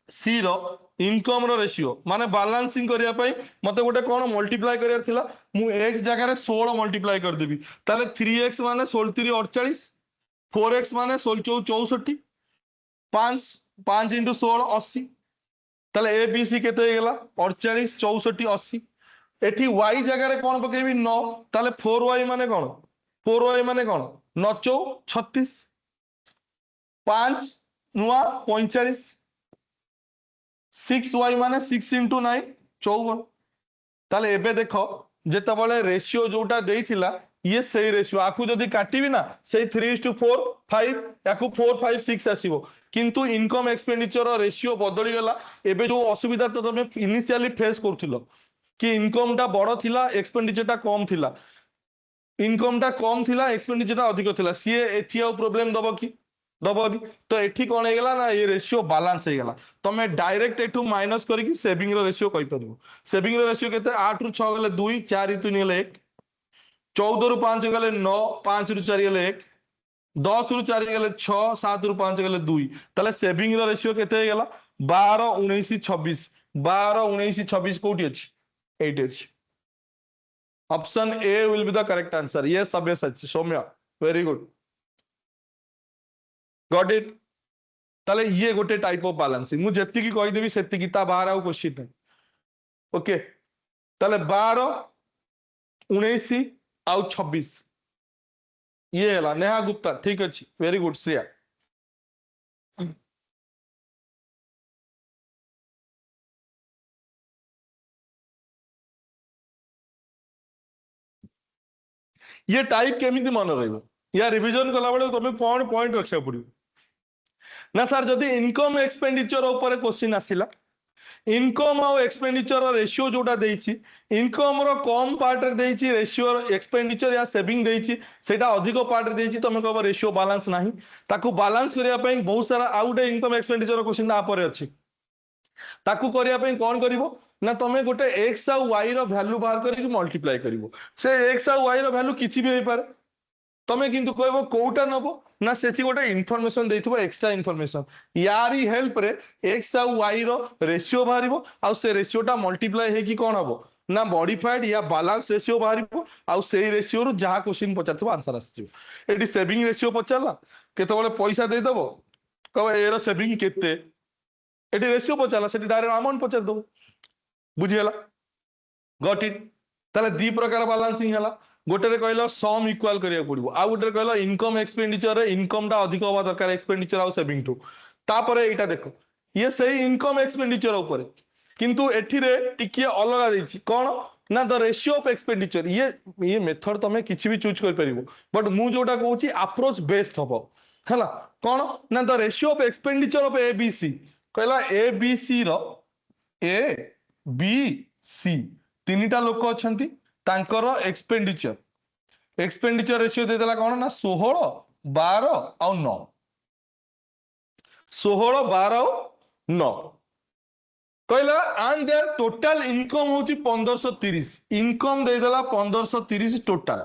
सी रो इनकम रो रेशियो माने बैलेंसिंग करिया पई मते गोटे कोन मल्टीप्लाई करिया थिला मु x जगह रे 16 मल्टीप्लाई कर देबी ताले 3x माने 16 3 48 4x माने 16 64 5 5 * 16 80 ताले ए बी सी केते हे गेला 48 64 80 एठी y जगह रे कोन पकेबी 9 ताले 4y माने कोन 4y माने कोन 9 36 5 नुआ 45 6y माने 6 * 9 54 ताले एबे देखो जेता बळे रेशियो जोटा देइथिला ये सही रेशियो आकु जदी काटिबी ना सही 3:4 5 याकु 4 5 6 आसीबो किंतु इनकम एक्सपेंडिचर रेशियो बदली गला एबे जो असुविधा तो तमे इनिशियली फेस करथिलो कि इनकम टा बड़ थिला एक्सपेंडिचर टा कम थिला इनकम टा कम थिला एक्सपेंडिचर टा अधिक थिला सी एठी आ प्रॉब्लम दबो कि दबी तो एठी कौन हो गला ना ये रेशियो बैलेंस हो गला तमे डायरेक्ट एठू माइनस करके सेविंग रो रेशियो कहि परबो सेविंग रो रेशियो केते 8 रु 6 गले 2 4 रु 3 गले 1 14 रु 5 गले 9 5 रु 4 गले 1 10 रु 4 गले 6 7 रु 5 गले 2 ताले सेविंग रो रेशियो केते हो गला 12 19 26 12 19 26 कोठी अछि 8 अछि option A will be the correct answer yes सबे सच Saumya very good got it ताले ये गोटे टाइप ऑफ बैलेंसिंग मु जेति की कहि देबी सेति की ता बाहर आउ क्वेश्चन नै ओके ताले 12 19 आउ 26 ये हला नेहा गुप्ता ठीक अछि वेरी गुड श्रेया ये टाइप केमिति मन रहइबो या रिवीजन कला बेले तमे कोन पॉइंट रखिया पड़ियो ना सर जदी इनकम एक्सपेंडिचर ऊपर क्वेश्चन आसिला इनकम आउ एक्सपेंडिचर रेशियो जोटा देछि इनकम रो कम पार्ट रे देछि रेशियो एक्सपेंडिचर या सेविंग देछि सेटा अधिक पार्ट रे देछि तमे कहबो रेशियो बैलेंस नाही ताकू बैलेंस करिया पई बहुत सारा आउट इनकम एक्सपेंडिचर क्वेश्चन आ परे अछि ताकू करिया पई कोन करिवो ना तमे गोटे x आ y रो वैल्यू बाहर करी मल्टीप्लाई करिवो से x आ y रो वैल्यू किछि भी होई पारे तमे किंतु कहबो कोउटा नबो ना सेची गोटे इनफॉरमेशन देइथबो एक्स्ट्रा इनफॉरमेशन यारी हेल्प रे x आ y रो रेशियो बाहरिबो आ से रेशियोटा मल्टीप्लाई हे कि कोन हबो ना मॉडिफाइड या बैलेंस रेशियो बाहरिबो आ सेही रेशियो रो जहा क्वेश्चन पचारथबो आंसर आसीबो एटी सेविंग रेशियो पचारला केतबेले पैसा दे दबो कहबो एरो सेविंग केते एटी रेशियो पचारला सेटी डायरेक्ट अमाउंट पचार दबो बुझियला गॉट इट ताले दी प्रकार बैलेंसिंग हला गोटे रे कहलो सम इक्वल करिया पड़िबो आ गोटे रे कहलो इनकम एक्सपेंडिचर रे इनकम टा अधिक होबा दरकार एक्सपेंडिचर आ सेविंग टू तापरे एटा देखो ये सही इनकम एक्सपेंडिचर ऊपर किंतु एठी रे टिकिए अलगा देछि कोन ना द रेशियो ऑफ एक्सपेंडिचर ये मेथड तमे किछि भी चूज कर परिबो बट मु जोटा कहूची अप्रोच बेस्ड हबो हला कोन ना the ratio of expenditure of ABC कहला एबीसी रो ए बी सी तीनटा लोक अछंती तांकर एक्सपेंडिचर रेशियो दे देला कोन ना 16 12 और 9 16 12 और 9 कहला एंड देयर टोटल इनकम होची 1530 इनकम दे देला 1530 टोटल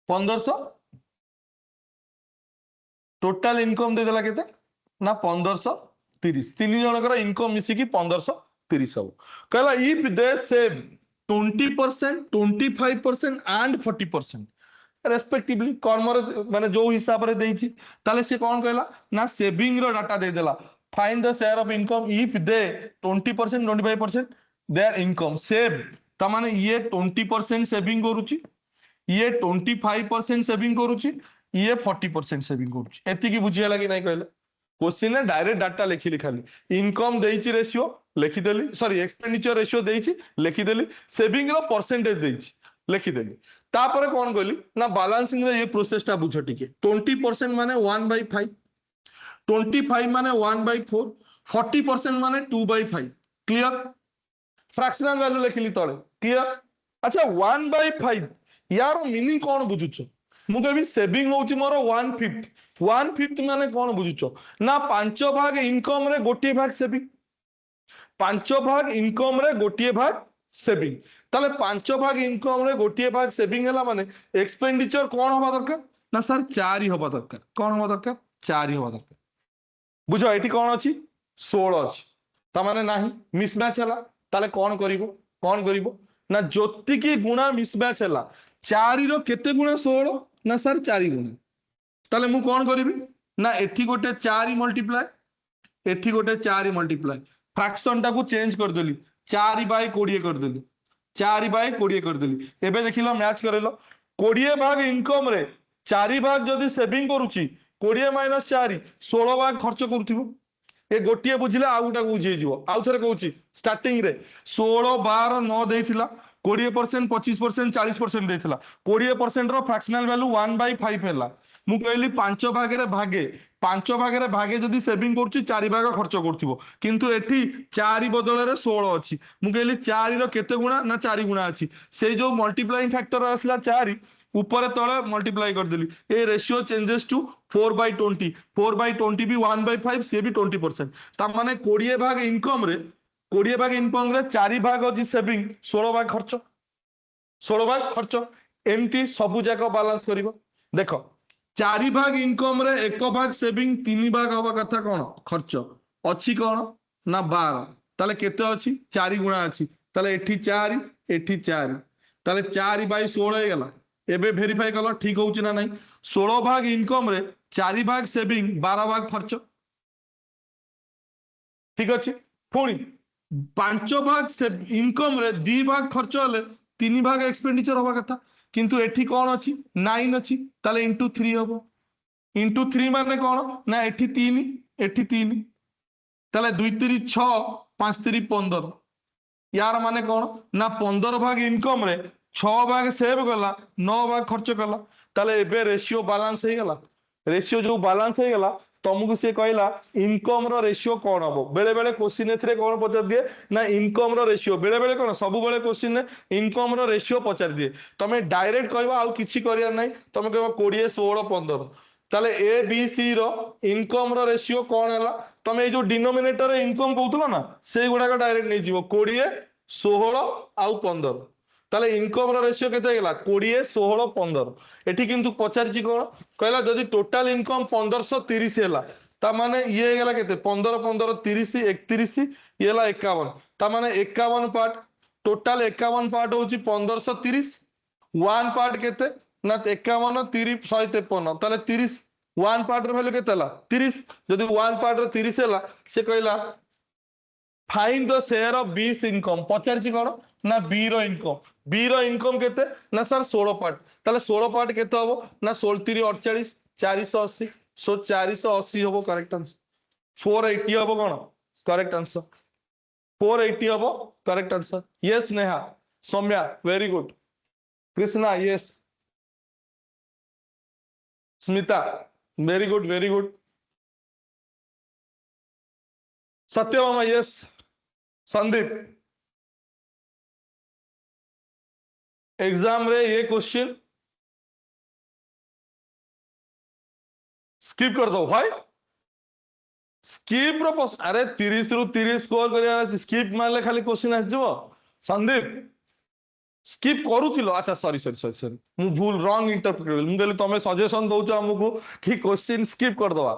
1500 टोटल इनकम दे देला केते ना 1530 तीन जनकर इनकम मिसी की 1530 हो कहला if they save 20%, 25% and 40% respectively कर्म माने जो हिसाब रे देछि ताले से कोन कहला ना सेविंग रो डाटा दे देला find the share of income if they 20% 25% there income save त माने ये 20% सेविंग करूची ये 25% सेविंग करूची ये 40% सेविंग करूची एति की बुझिया लागि नै कहले क्वेश्चन ने डायरेक्ट डाटा लिखिली खाली इनकम देछि रेशियो लिखिदेली सॉरी एक्सपेंडिचर रेशियो देछि लिखिदेली सेविंग रो परसेंटेज देछि लिखिदेली तापर कोन कहली ना बैलेंसिंग रे ये प्रोसेस टा बुझ टिके 20% माने 1/5 25 माने 1/4 40% माने 2/5 क्लियर फ्रैक्शनल वैल्यू लिखिली तळे क्लियर अच्छा 1/5 यार मीनिंग कोन बुझुछ मु कहबी सेविंग होउची मोर 1/5 माने कोन बुझुछ ना 5 भाग इनकम रे गोटे भाग सेविंग 5 भाग इनकम रे गोटे भाग सेविंग ताले 5 भाग इनकम रे गोटे भाग सेविंग हला माने एक्सपेंडिचर कोन होबा दरकार ना सर 4 ही होबा दरकार कोन होबा दरकार 4 ही होबा दरकार बुझो एठी कोन अछि 16 अछि ता माने नाही मिसमैच हला ताले कोन करिवो ना जोति की गुणा मिसमैच हला 4 रो केते गुणा 16 ना सर 4 गुणा ताले मु कोन करिवि ना एठी गोटे 4 मल्टीप्लाई एठी गोटे 4 मल्टीप्लाई फ्रैक्शन टा को चेंज कर देली 4/20 कर देली 4/20 कर देली एबे देखिलो मैच करेलो 20 भाग इनकम रे 4 भाग जदी सेविंग करूची 20 - 4 16 भाग खर्च करूथिबो ए गोटिए बुझिले आ गुटा बुझिए जीवो आउ थरे कहूची स्टार्टिंग रे 16 12 9 देथिला 20% 25% 40% देथिला 20% रो फ्रैक्शनल वैल्यू 1/5 हैला मु कहली 5 भागे रे भागे जदी सेविंग करछि 4 भाग खर्च करथिबो किंतु एठी 4 बदल रे 16 अछि मु कहली 4 रो केते गुणा ना 4 गुणा अछि से जो मल्टीप्लाइंग फैक्टर आसला 4 ऊपर तळे मल्टीप्लाई कर देली ए रेशियो चेंजेस टू 4/20 4/20 भी 1/5 से भी 20% ता माने 20 भाग इनकम रे 4 भाग अछि सेविंग 16 भाग खर्च एमती सबु जाक बैलेंस करिवो देखो 4 भाग इनकम रे 1 भाग सेविंग 3 भाग हवा कथा कोन खर्च अछि कोन ना 12 ताले केते अछि 4 गुणा अछि ताले एठी 4 ताले 4/16 हे गेला एबे वेरीफाई कलो ठीक होउची ना नहीं 16 भाग इनकम रे 4 भाग सेविंग 12 भाग खर्च ठीक अछि पुणी 5 भाग इनकम रे 2 भाग खर्च हले 3 भाग एक्सपेंडिचर हवा कथा किंतु एठी कोन अछि 9 अछि ताले इनटू 3 हबो इनटू 3 माने कोन ना एठी 3 ताले 2 3 6 5 3 15 यार माने कोन ना 15 भाग इनकम रे 6 भाग सेव गला 9 भाग खर्च कला ताले एबे रेशियो बैलेंस हे गला रेशियो जो बैलेंस हे गला तुमको सी कहला इनकम रो रेशियो कौन हम बेले बेले क्वेश्चन ए कौन पचार दिए ना इनकम रो रेशियो बेले बेले कौन सब बेले क्वेश्चन इनकम रो रेशियो पचार दिए तुम डायरेक्ट कहबा आउ किछि करिया नै तुम कहबा 20 16 15 ताले ए बी सी रो इनकम रो रेशियो कौन है तुम ये जो डिनोमिनेटर इनकम कहउतलो ना से गुडा का डायरेक्ट नै जीवो 20 16 आउ 15 ताले इनकम रो रेशियो केते गेला 20 16 15 एठी किंतु पचारची कोन कहला जदी टोटल इनकम 1530 हैला ता माने ये गेला केते 15 15 30 31 ये ला 51 ता माने 51 पार्ट टोटल 51 पार्ट होची 1530 वन पार्ट केते ना 51 30 153 ताले 30 वन पार्ट रो वैल्यू केते हला 30 जदी वन पार्ट रो 30 हैला से कहला फाइंड द शेयर ऑफ बीस इनकम पचारची कोन ना बी रो इनकम केते ना सर 16 पार्ट ताले 16 पार्ट केते हबो ना 16 3 48 480 सो 480 हबो करेक्ट आंसर 480 हबो कोन करेक्ट आंसर 480 हबो correct answer yes Neha Soumya very good Krishna yes Smita very good Satyabhama yes Sandeep exam रे ये क्वेश्चन स्किप कर दो भाई स्किप रो अरे 30 रु 30 स्कोर करिया स्किप मारले खाली क्वेश्चन आस जबो संदीप स्किप करूथिलो अच्छा सॉरी मु भूल रॉन्ग इंटरप्रेट मु कहली तमे सजेशन दउछ हमकु कि क्वेश्चन स्किप कर दवा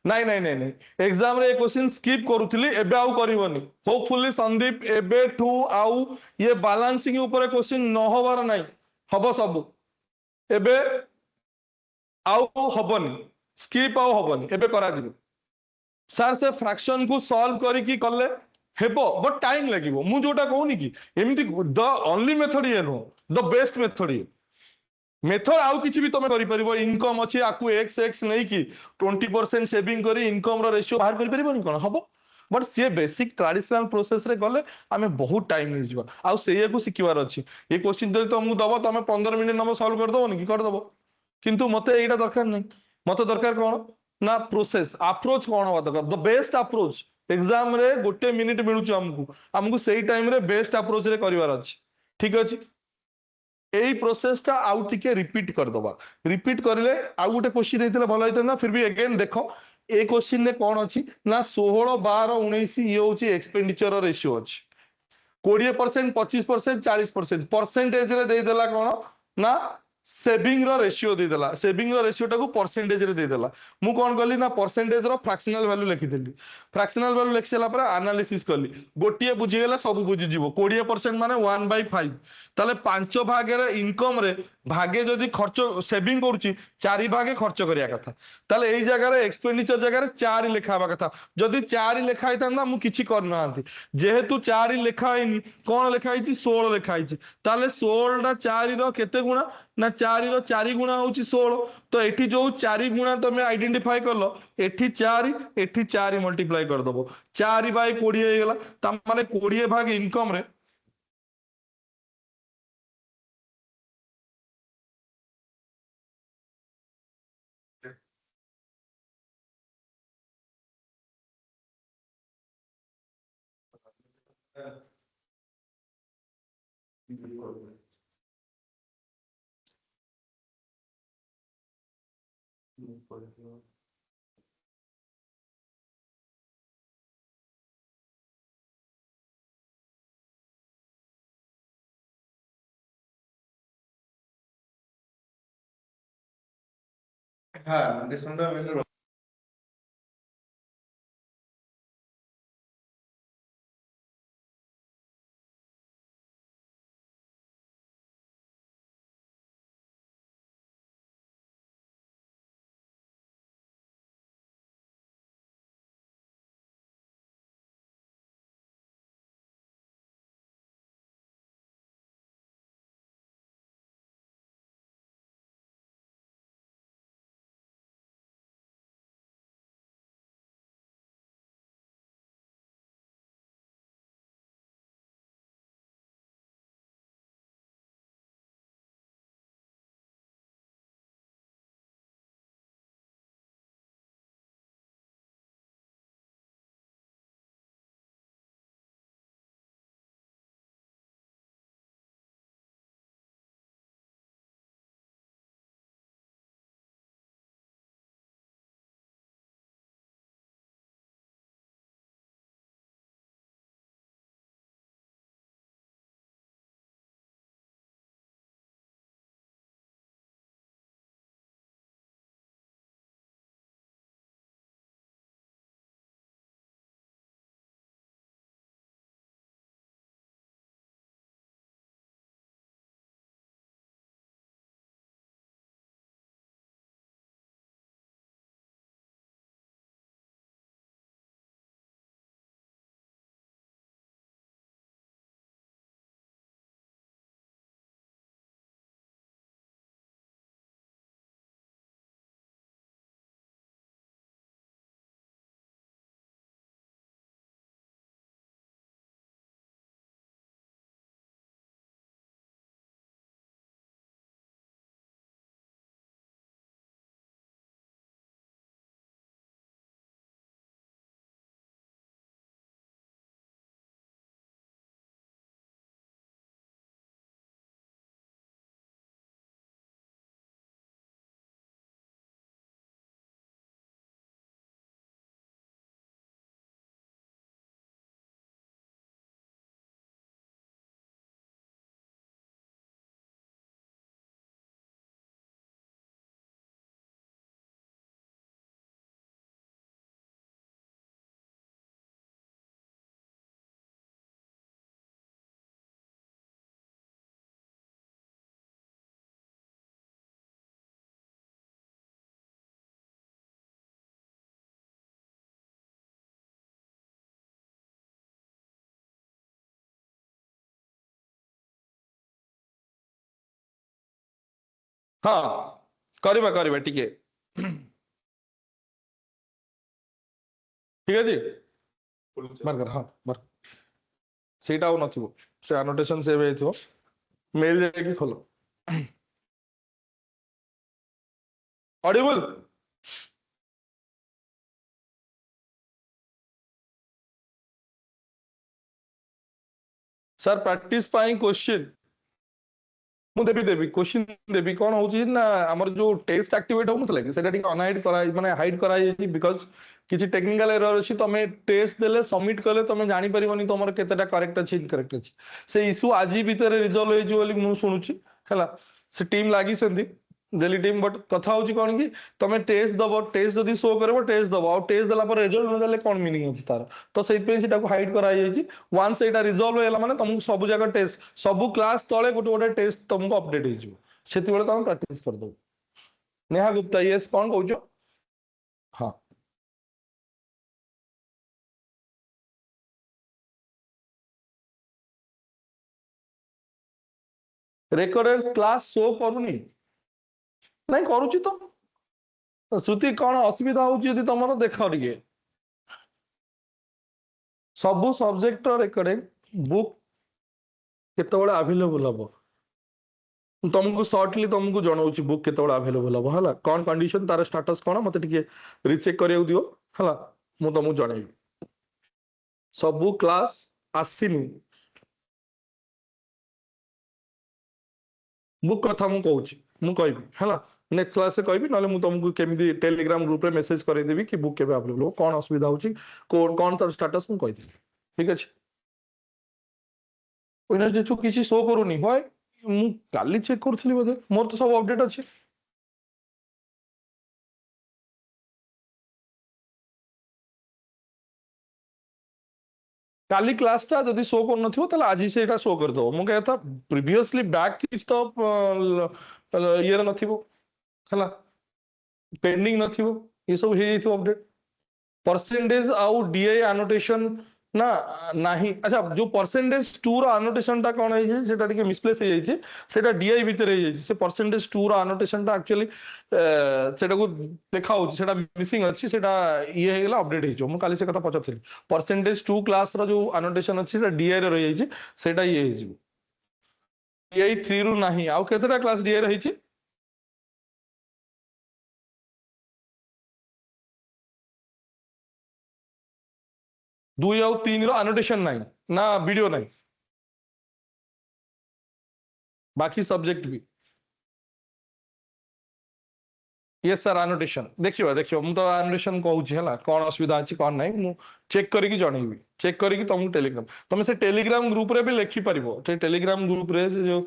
नहीं एग्जाम रे क्वेश्चन स्किप करूथिली एबे आउ करिवनी होपफुली संदीप एबे ठू आउ ये बैलेंसिंग ऊपर क्वेश्चन न होबार नहीं हबो सब एबे आउ हबनी स्किप आउ हबनी एबे करा जिवो सर से फ्रैक्शन को सॉल्व करी की कले हेबो बट टाइम लागिवो मु जोटा कहूनी कि एमती द ओनली मेथड ये नो द बेस्ट मेथड ये मेथड आउ किछि भी तमे करि परिबो इनकम अछि आकु एक्स एक्स नै कि 20% सेविंग करी इनकम रो रेशियो बाहर करि परिबो कोन हबो बट से बेसिक ट्रेडिशनल प्रोसेस रे गले आमे बहुत टाइम मिल जिवो आउ सेया को सिखिवार अछि ये क्वेश्चन जदि तुमको दबो तमे 15 मिनिट नबो सॉल्व कर दबो कि कर दबो किंतु मते एटा दरकार नै मते दरकार कोन ना प्रोसेस अप्रोच कोन होबा दरकार द बेस्ट अप्रोच एग्जाम रे गोटे मिनिट मिलुछ हमकु सेही टाइम रे बेस्ट अप्रोच रे करिवार अछि ठीक अछि एई प्रोसेस ता आउ टिके रिपीट कर दबा रिपीट करले आउ गोटे क्वेश्चन हेतिले भलो हेते ना फिर भी अगेन देखो ए क्वेश्चन ने कोन अछि ना 16 12 19 ये होची एक्सपेंडिचर रेशियो अछि 20% 25% 40% परसेंटेज रे दे देला कोन ना सेविंग रो रेशियो दे देला सेविंग रो रेशियो टाको परसेंटेज रे दे देला मु कोन करली ना परसेंटेज रो फ्रैक्शनल वैल्यू लिखि देली फ्रैक्शनल वैल्यू लिखि सला पर एनालिसिस करली गोटिए बुझी गेला सब बुझी जीवो 20% माने 1/5 ताले 5 भाग रे इनकम रे भागे जदी खर्च सेविंग करूची 4 भागे खर्च करिया कथा ताले एई जगह रे एक्सपेंडिचर जगह रे 4 लिखाबा कथा जदी 4 लिखा हितांदा मु किछि कर नांती जेहेतु 4 लिखा हैनी कोन लिखा हिची 16 लिखा हिची ताले 16 टा 4 रो केते गुणा ना 4 रो 4 गुणा होची 16 तो एठी जो 4 गुणा तमे आइडेंटिफाई करलो एठी 4 मल्टीप्लाई कर दबो 4/20 हे गेला त माने 20 भाग इनकम रे हाँ, डिस्काउंट में हाँ करवा करवा टिके ठीक ଅଛି ମାର୍କର ହଁ ମାର୍କ ସେଇଟା ଆଉ ନଥିବ ସେ ଆନୋଟେସନ ସେଭ୍ ହେଇଥିବ ମେଲ ଯାଇକି ଖୋଲ ଅଡିବୁଲ ସାର୍ ପ୍ରାକ୍ଟିସ ପାଇଁ କ୍ୱେଶ୍ଚିନ୍ ମୁଁ ଦେବି କ୍ୱେଶ୍ଚିନ୍ ଦେବି କଣ ହଉଛି ନା ଆମର ଯୋଉ ଟେଷ୍ଟ ଆକ୍ଟିଭେଟ୍ ହଉନଥିଲା କି ସେଟା ଟିକେ ଅନହାଇଡ୍ କରା ମାନେ ହାଇଡ୍ କରାଯାଇଛି ବିକଜ କିଛି ଟେକ୍ନିକାଲ ଏରର ଅଛି ତମେ ଟେଷ୍ଟ ଦେଲେ ସବମିଟ କଲେ ତମେ ଜାଣିପାରିବନି ତମର କେତେଟା କରେକ୍ଟ ଅଛି ଇନକରେକ୍ଟ ଅଛି ସେ ଇସ୍ୟୁ ଆଜି ଭିତରେ ରିଜଲ୍ଭ ହେଇଯିବ ବୋଲି ମୁଁ ଶୁଣୁଛି ହେଲା ସେ ଟିମ୍ ଲାଗିଛନ୍ତି डेली टीम बट कथा होची कौन कि तमे टेस्ट दबो टेस्ट जदी शो करबो टेस्ट दबो और टेस्ट दला पर रिजल्ट न देले कोन मीनिंग अछि तार तो सेहि पे सेटा को हाइड करा जायछि वंस एटा रिजॉल्व हैला माने तुमको सब जगह टेस्ट सब क्लास तळे गोटे गोटे टेस्ट तुमको अपडेट हो जिवो सेति बेले तुम प्रैक्टिस कर दो नेहा गुप्ता यस कौन कहउछो हां रेकॉर्डेड क्लास शो करूनी नहीं करूची तो श्रुति कौन असुविधा होची यदि तमरो देखो टिके सब सब्जेक्ट रेकर्डिंग बुक केतेबेले अवेलेबल हबो तुमको शॉर्टली तुमको जणाउची बुक केतेबेले अवेलेबल हबो हला कौन कंडीशन तार स्टेटस कोन मते टिके रीचेक करियो दियो हला मु तुमको जणाइबी सब क्लास आसीनी बुक कथा मु कहूची मु कहबी हला नेक्स्ट क्लास से कहबी नले मु तुमको केमिदी टेलीग्राम ग्रुप रे मेसेज करे देबी कि बुक केबे अवेलेबल हो कोन असुविधा होची कोन तार स्टेटस मु कहि देबी ठीक अछि ओइना जे छु किछि शो करूनी होय मु काली चेक करथली बोधे मोर तो सब अपडेट अछि काली क्लास टा जदी शो कर नथिबो तले आज सेटा शो कर दो मु कहता प्रीवियसली बैक किस तो ये नथिबो हला पेंडिंग नथिबो ये सब हे जइथो अपडेट परसेंटेज आउ डीआई एनोटेशन ना नाही अच्छा जो परसेंटेज 2 रो एनोटेशन टा कोन है सेटा टिके मिसप्लेस हे जाई सेटा डीआई भीतर हे जाई से परसेंटेज 2 रो एनोटेशन टा एक्चुअली सेटा को देखा हो सेटा मिसिंग अछि सेटा ये हे गेला अपडेट हे जो मु काली से कथा पचथि परसेंटेज 2 क्लास रो जो एनोटेशन अछि सेटा डीआई रे रहि जाई सेटा ये हे जिवो डीआई 3 रो नाही आउ केतेटा क्लास डीआई रहि छि 2 ଆଉ 3 रो एनोटेशन नाही ना वीडियो नाही बाकी सब्जेक्ट भी यस सर एनोटेशन देखियो देखियो मु तो एनोटेशन कहूची हला कोन असुविधा अछि कोन नाही मु चेक करी कि जणैबी चेक करी कि तुम टेलीग्राम तुम से टेलीग्राम ग्रुप रे भी लिखि परिबो से टेलीग्राम ग्रुप रे जो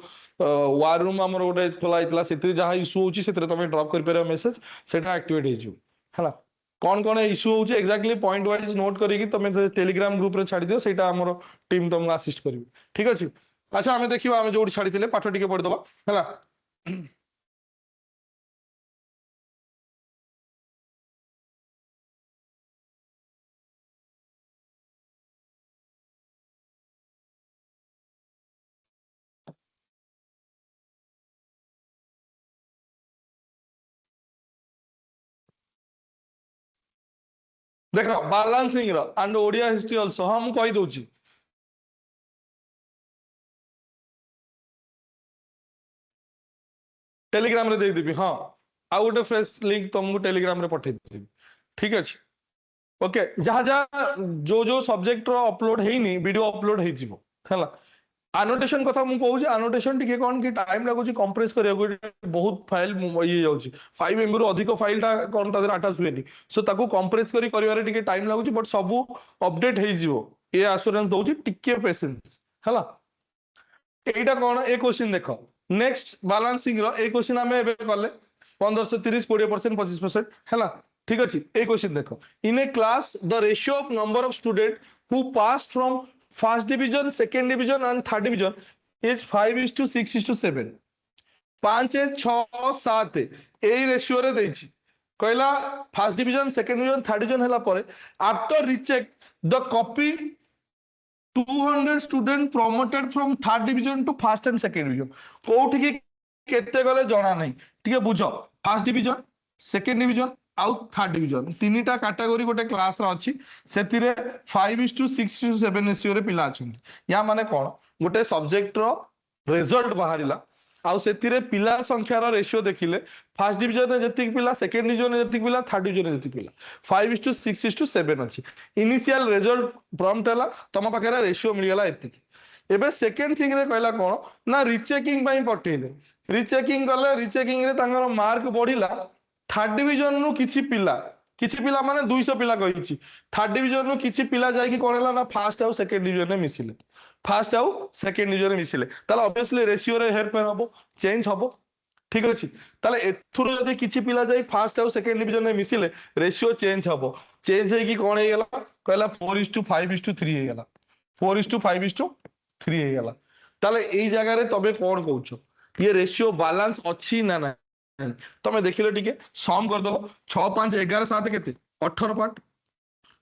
वार रूम हमर गोटे खोला आइतला सेति जहा इशू होची सेति तुम ड्रॉप कर परिबो मेसेज सेटा एक्टिवेट हे जिवो हला कौन कौन इशू होची एग्जैक्टली पॉइंट वाइज नोट करी कि तुम टेलीग्राम ग्रुप रे छाडी दियो सेटा हमर टीम तुमको असिस्ट करिवो ठीक अछि अच्छा हमें देखिबा हमें जोडी छाडी थिले पाठ टिके पढि दबा हला देखो बैलेंसिंग रो एंड ओडिया हिस्ट्री आल्सो हम कहि दोची टेलीग्राम रे दे देबी हां आ गोटे फ्रेश लिंक तुमको टेलीग्राम रे पठे देबी ठीक अछि ओके जहां जहां जो सब्जेक्ट रो अपलोड हेनी वीडियो अपलोड हे जिवो हला एनोटेशन कथा मु कहूची एनोटेशन टिके कोन कि टाइम लागुची कंप्रेस करिया बहुत फाइल ये जाउची 5 एमबी रो अधिक फाइल टा कोन तादर अटैच हुएनी सो ताको कंप्रेस करी करिवारे टिके टाइम लागुची बट सब अपडेट हे जिवो ए एश्योरेंस दउची टिके पेशेंस हला एटा कोन ए क्वेश्चन देखो नेक्स्ट बैलेंसिंग रो ए क्वेश्चन हमें एबे करले 1530 20% 25% हला ठीक अछि ए क्वेश्चन देखो in a class the ratio of number of student who pass from first division second division and third division is 5:6:7 5 6 7 ए रेशियो रे देछि कहला first division second division third division हला परे after recheck the copy 200 student promoted from third division to first and second division कोठी केते गले जणा नहीं टिके बुझ फर्स्ट डिवीजन सेकंड डिवीजन आउ थर्ड डिवीजन तीनटा कैटेगरी गोटे क्लास रा अछि सेतिरे 5:6:7 रेशियो रे पिला अछंती या माने कोन गोटे सब्जेक्ट रो रिजल्ट बाहरिला आउ सेतिरे पिला संख्यार रेशियो देखिले फर्स्ट डिवीजन रे जतिक पिला सेकंड डिवीजन रे जतिक पिला थर्ड डिवीजन रे जतिक पिला 5:6:7 अछि इनिशियल रिजल्ट प्रॉम्प्ट हला तम पाखरे रेशियो मिल गेला एतिक एबे सेकंड थिंग रे कहला कोन ना रीचेकिंग पई पठेले रीचेकिंग गले रीचेकिंग रे तांगर मार्क बढ़िला थर्ड डिवीजन नु किछि पिला माने 200 पिला कहिछि थर्ड डिवीजन नु किछि पिला जाय कि कोन हला ना फर्स्ट आउ सेकंड डिवीजन रे मिसिले फर्स्ट आउ सेकंड डिवीजन रे मिसिले ताले ऑब्वियसली रेशियो रे हेरफेर हबो चेंज हबो ठीक अछि ताले एथुरो जदि किछि पिला जाय फर्स्ट आउ सेकंड डिवीजन रे मिसिले रेशियो चेंज हबो चेंज हे कि कोन हे गेला कहला 4:5:3 हे गेला 4:5:3 हे गेला ताले एई जगह रे तबे कोन कहउछो ये रेशियो बैलेंस अच्छी ना ना तमे देखिलो टिके सम कर दो 6 5 11 7 केते 18 पार्ट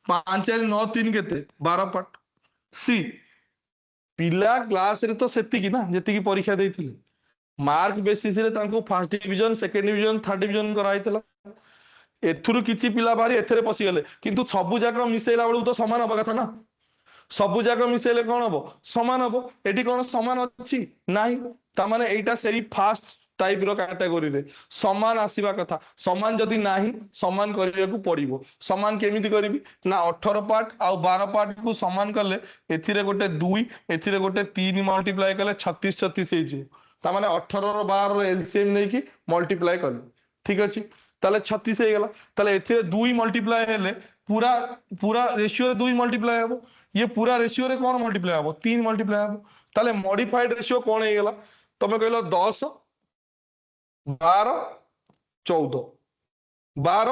5 4 9 3 केते 12 पार्ट सी पिला क्लास रे तो सेति की ना जेति की परीक्षा देइथिले मार्क बेसिस रे तांको first division second division third division कराइतला एथुरु किछि पिला बारी एथरे पसी गेले किंतु सबु जाक मिसेला बेलु तो समान होबा कथा ना सबु जाक मिसेले कोन हबो समान हबो एठी कोन समान अछि नाही ता माने एटा सेही फास्ट टाइप रो कैटेगरी रे समान आसीबा कथा समान जदि नाही समान करिया को पड़िबो समान केमिति करबी ना 18 पार्ट आ 12 पार्ट को समान करले एथिरे गोटे 2 एथिरे गोटे 3 मल्टीप्लाई करले 36 36 हे जे ता माने 18 रो 12 रो एलसीएम नै कि मल्टीप्लाई करले ठीक अछि ताले 36 हे गेला ताले एथिरे 2 मल्टीप्लाई हेले पूरा पूरा रेशियो रे 2 मल्टीप्लाई हबो ये पूरा रेशियो रे कोन मल्टीप्लाई हबो 3 मल्टीप्लाई हबो ताले मॉडिफाइड रेशियो कोन हे गेला तमे कहलो 10 12 14 12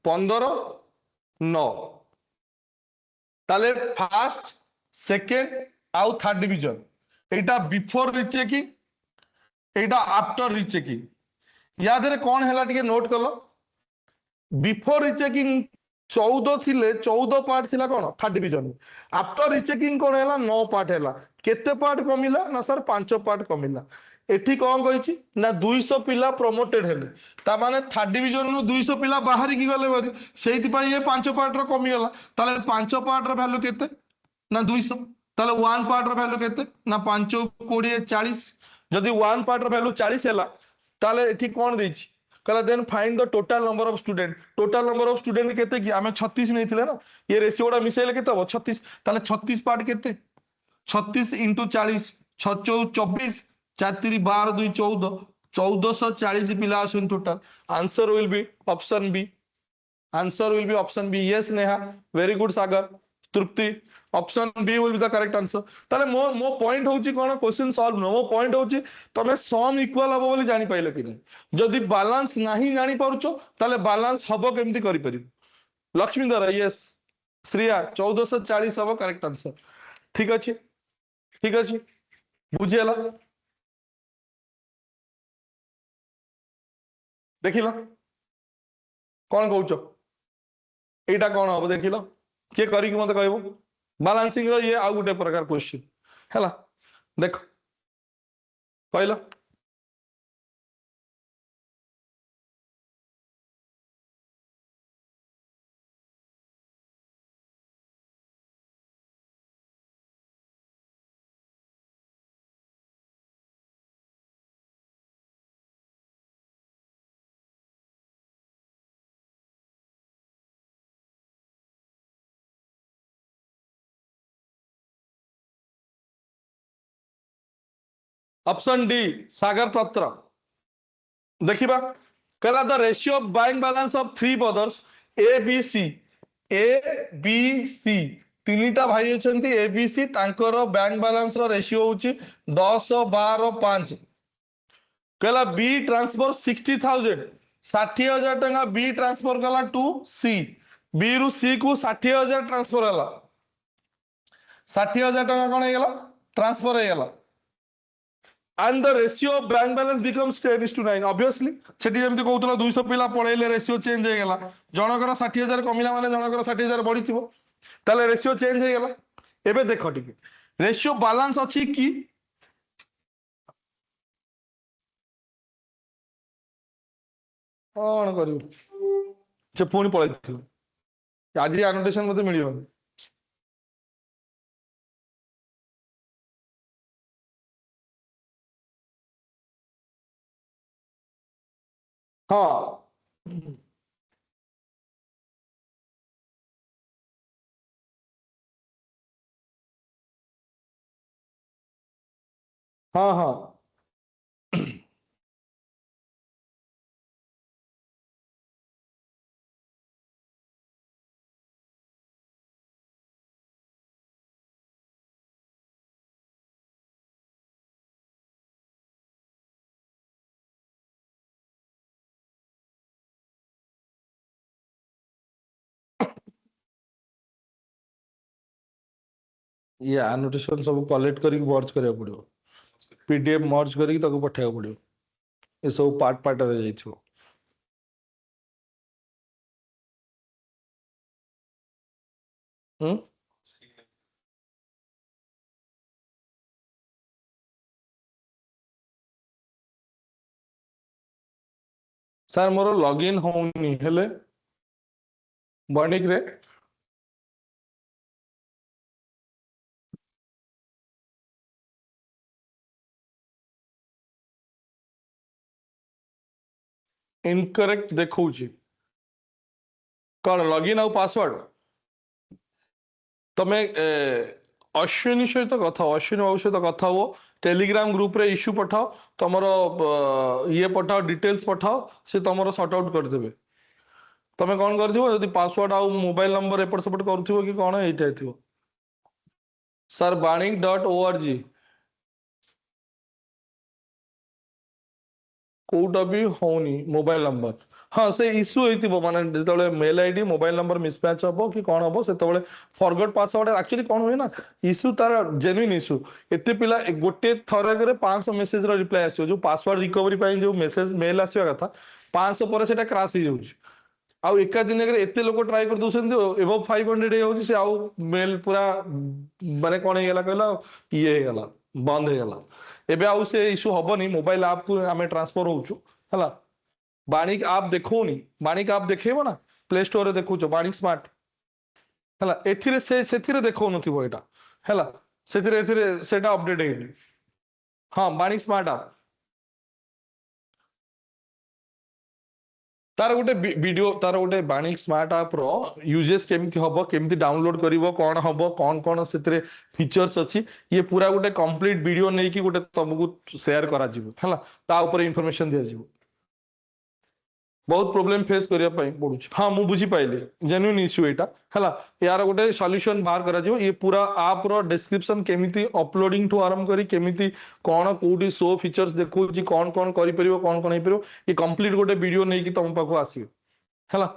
15 9 ताले फर्स्ट सेकंड आउ थर्ड डिवीजन एटा बिफोर रीचेकिंग एटा आफ्टर रीचेकिंग या देरे कोन हैला टिके नोट करलो बिफोर रीचेकिंग 14 थिले 14 पार्ट थिला कोन थर्ड डिवीजन आफ्टर रीचेकिंग कोन हैला 9 पार्ट हैला केते पार्ट कमिला ना सर 5 पार्ट कमिला एठी कोन कहिछि ना 200 पिला प्रमोटेड हेले ता माने थर्ड डिवीजन नु 200 पिला बाहर की गले बरी सेति पई ये 5 पार्ट रो कमी गला ताले 5 पार्ट रो वैल्यू केते ना 200 ताले 1 पार्ट रो वैल्यू केते ना 5 20 40 जदि 1 पार्ट रो वैल्यू 40 हैला ताले एठी कोन देछि कहला then find the total number of student केते कि हमें 36 नहीं थिले ना ये रेशियोडा मिसेले केते हो 36 ताले 36 पार्ट केते 36 into 40 6 24 4 3 12 2 14 1440 पिला आछन total answer will be option B answer will be option B yes Neha very good Sagar Tripti option B will be the correct answer ताले मो पॉइंट होची कोन क्वेश्चन सॉल्व नो मो पॉइंट होची तमे सम इक्वल हबो बोली जानि पाइलो कि नहीं जदि बैलेंस नाही जानि पारुचो ताले बैलेंस हबो केमति करि परिबो लक्ष्मीधर यस श्रेया 1440 हबो करेक्ट आंसर ठीक अछि बुझियला देखिलो कोन कहउचो एटा कोन हबो देखिलो के करी कि मते कहबो बैलेंसिंग रो ये आ गुटे प्रकार क्वेश्चन हैला देखो कहलो ऑप्शन डी सागर पत्र देखिबा कहला the ratio of bank balance of three brothers A B C तीनटा भाई अछंती ए बी सी तांकर बैंक बैलेंस रो रेशियो होची 10 12 5 कहला बी ट्रांसफर 60,000 60,000 टका बी ट्रांसफर कला टू सी बी रु सी को 60,000 ट्रांसफर हला 60,000 टका कोन हे गेला ट्रांसफर हे गेला and the ratio of bank balance becomes 10:9 obviously सेठी जेमति कहउतला 200 पिला पळेले रेशियो चेंज हे गेला जनकर 60,000 कमिला माने जनकर 60,000 बढ़िथिबो ताले रेशियो चेंज हे गेला एबे देखो टिके रेशियो बैलेंस अछि कि କଣ କରିବୁ ସେ ପୁଣି ପଳେଇଥିବ ଆଜି ଆନୋଟେସନ ମତେ ମିଳିବନି। ହଁ ହଁ ହଁ ଇଏ ଆନୋଟେସନ ସବୁ କଲେକ୍ଟ କରିକି ମର୍ଜ କରିବାକୁ ପଡିବ ପିଡିଏଫ ମର୍ଜ କରିକି ତାକୁ ପଠେଇବାକୁ ପଡିବ ଏସବୁ ପାର୍ଟ ପାର୍ଟରେ ଯାଇଥିବ। ହୁଁ ସାର୍ ମୋର ଲଗଇନ ହଉନି ହେଲେ ବଣିକରେ ଇନକରେକ୍ଟ ଦେଖଉଛି କଣ ଲଗଇନ ଆଉ ପାସୱାର୍ଡ ତମେ ଅଶ୍ୱିନୀ ସହିତ କଥା ହୁଅ ଅଶ୍ୱିନୀ ବାବୁ ସହିତ କଥା ହୁଅ ଟେଲିଗ୍ରାମ ଗ୍ରୁପରେ ଇସ୍ୟୁ ପଠାଅ ତମର ଇଏ ପଠାଅ ଡିଟେଲ୍ସ ପଠାଅ ସେ ତମର ସର୍ଟ ଆଉଟ କରିଦେବେ। ତମେ କଣ କରିଥିବ ଯଦି ପାସୱାର୍ଡ ଆଉ ମୋବାଇଲ ନମ୍ବର ଏପଟ ସେପଟ କରୁଥିବ କି କଣ ଏଇଟା ଥିବ। ସାର୍ ବାଣିକ ଡଟ୍ ORG କୋଉଟା ବି ହଉନି ମୋବାଇଲ ନମ୍ବର ହଁ ସେ ଇସ୍ୟୁ ହେଇଥିବ ମାନେ ଯେତେବେଳେ mail ID mobile number mismatch ହବ କି କଣ ହବ ସେତେବେଳେ ଫରଗଟ ପାସୱାର୍ଡ ଆକ୍ଚୁଆଲି କଣ ହୁଏ ନା ଇସ୍ୟୁ ତାର ଜେନୁଇନ ଇସ୍ୟୁ ଏତେ ପିଲା ଗୋଟେ ଥରକରେ 500 ମେସେଜ ର ରିପ୍ଲାଏ ଆସିବ ଯୋଉ ପାସୱାର୍ଡ ରିକଭରି ପାଇଁ ଯୋଉ ମେସେଜ ମେଲ ଆସିବା କଥା 500 ପରେ ସେଟା କ୍ରାସ ହେଇଯାଉଛି ଆଉ ଏକା ଦିନକରେ ଏତେ ଲୋକ ଟ୍ରାଏ କରିଦଉଛନ୍ତି ଏଭବ 500 ହେଇଯାଉଛି ସେ ଆଉ ମେଲ ପୁରା ମାନେ କଣ ହେଇଗଲା କହିଲ ଇଏ ହେଇଗଲା ବନ୍ଦ ହେଇଗଲା ଏବେ ଆଉ ସେ ଇସ୍ୟୁ ହବନି ମୋବାଇଲ ଆପ୍ କୁ ଆମେ ଟ୍ରାନ୍ସଫର ହଉଛୁ ହେଲା ବାଣିକ ଆପ୍ ଦେଖଉନି ବାଣିକ ଆପ୍ ଦେଖେଇବ ନା ପ୍ଲେ ଷ୍ଟୋରରେ ଦେଖୁଛ ବାଣିକ ସ୍ମାର୍ଟ ହେଲା ଏଥିରେ ସେଥିରେ ଦେଖଉନଥିବ ଏଇଟା ହେଲା ସେଥିରେ ଏଥିରେ ସେଟା ଅପଡେଟ ହେଇନି ହଁ ବାଣିକ ସ୍ମାର୍ଟ ଆପ୍ ତାର ଗୋଟେ ଭିଡିଓ ତାର ଗୋଟେ ବାଣିକ ସ୍ମାର୍ଟ ଆପ ର ୟୁଜେସ୍ କେମିତି ହବ କେମିତି ଡାଉନଲୋଡ କରିବ କଣ ହବ କଣ କଣ ସେଥିରେ ଫିଚର୍ସ ଅଛି ଇଏ ପୁରା ଗୋଟେ କମ୍ପ୍ଲିଟ ଭିଡିଓ ନେଇକି ଗୋଟେ ତମକୁ ସେୟାର କରାଯିବ ହେଲା ତା ଉପରେ ଇନଫର୍ମେସନ ଦିଆଯିବ। ବହୁତ ପ୍ରୋବ୍ଲେମ ଫେସ୍ କରିବା ପାଇଁ ପଡୁଛି ହଁ ମୁଁ ବୁଝିପାଇଲି ଜେନ୍ୟୁନ୍ ଇସ୍ୟୁ ଏଇଟା ହେଲା ଏହାର ଗୋଟେ ସଲ୍ୟୁସନ ବାହାର କରାଯିବ ଇଏ ପୁରା ଆପ ର ଡେସକ୍ରିପସନ କେମିତି ଅପଲୋଡିଂ ଠୁ ଆରମ୍ଭ କରି କେମିତି କଣ କୋଉଠି ଶୋ ଫିଚର୍ସ ଦେଖଉଛି କଣ କଣ କରିପାରିବ କଣ କଣ ହେଇପାରିବ ଏ କମ୍ପ୍ଲିଟ ଗୋଟେ ଭିଡିଓ ନେଇକି ତମ ପାଖକୁ ଆସିବ ହେଲା।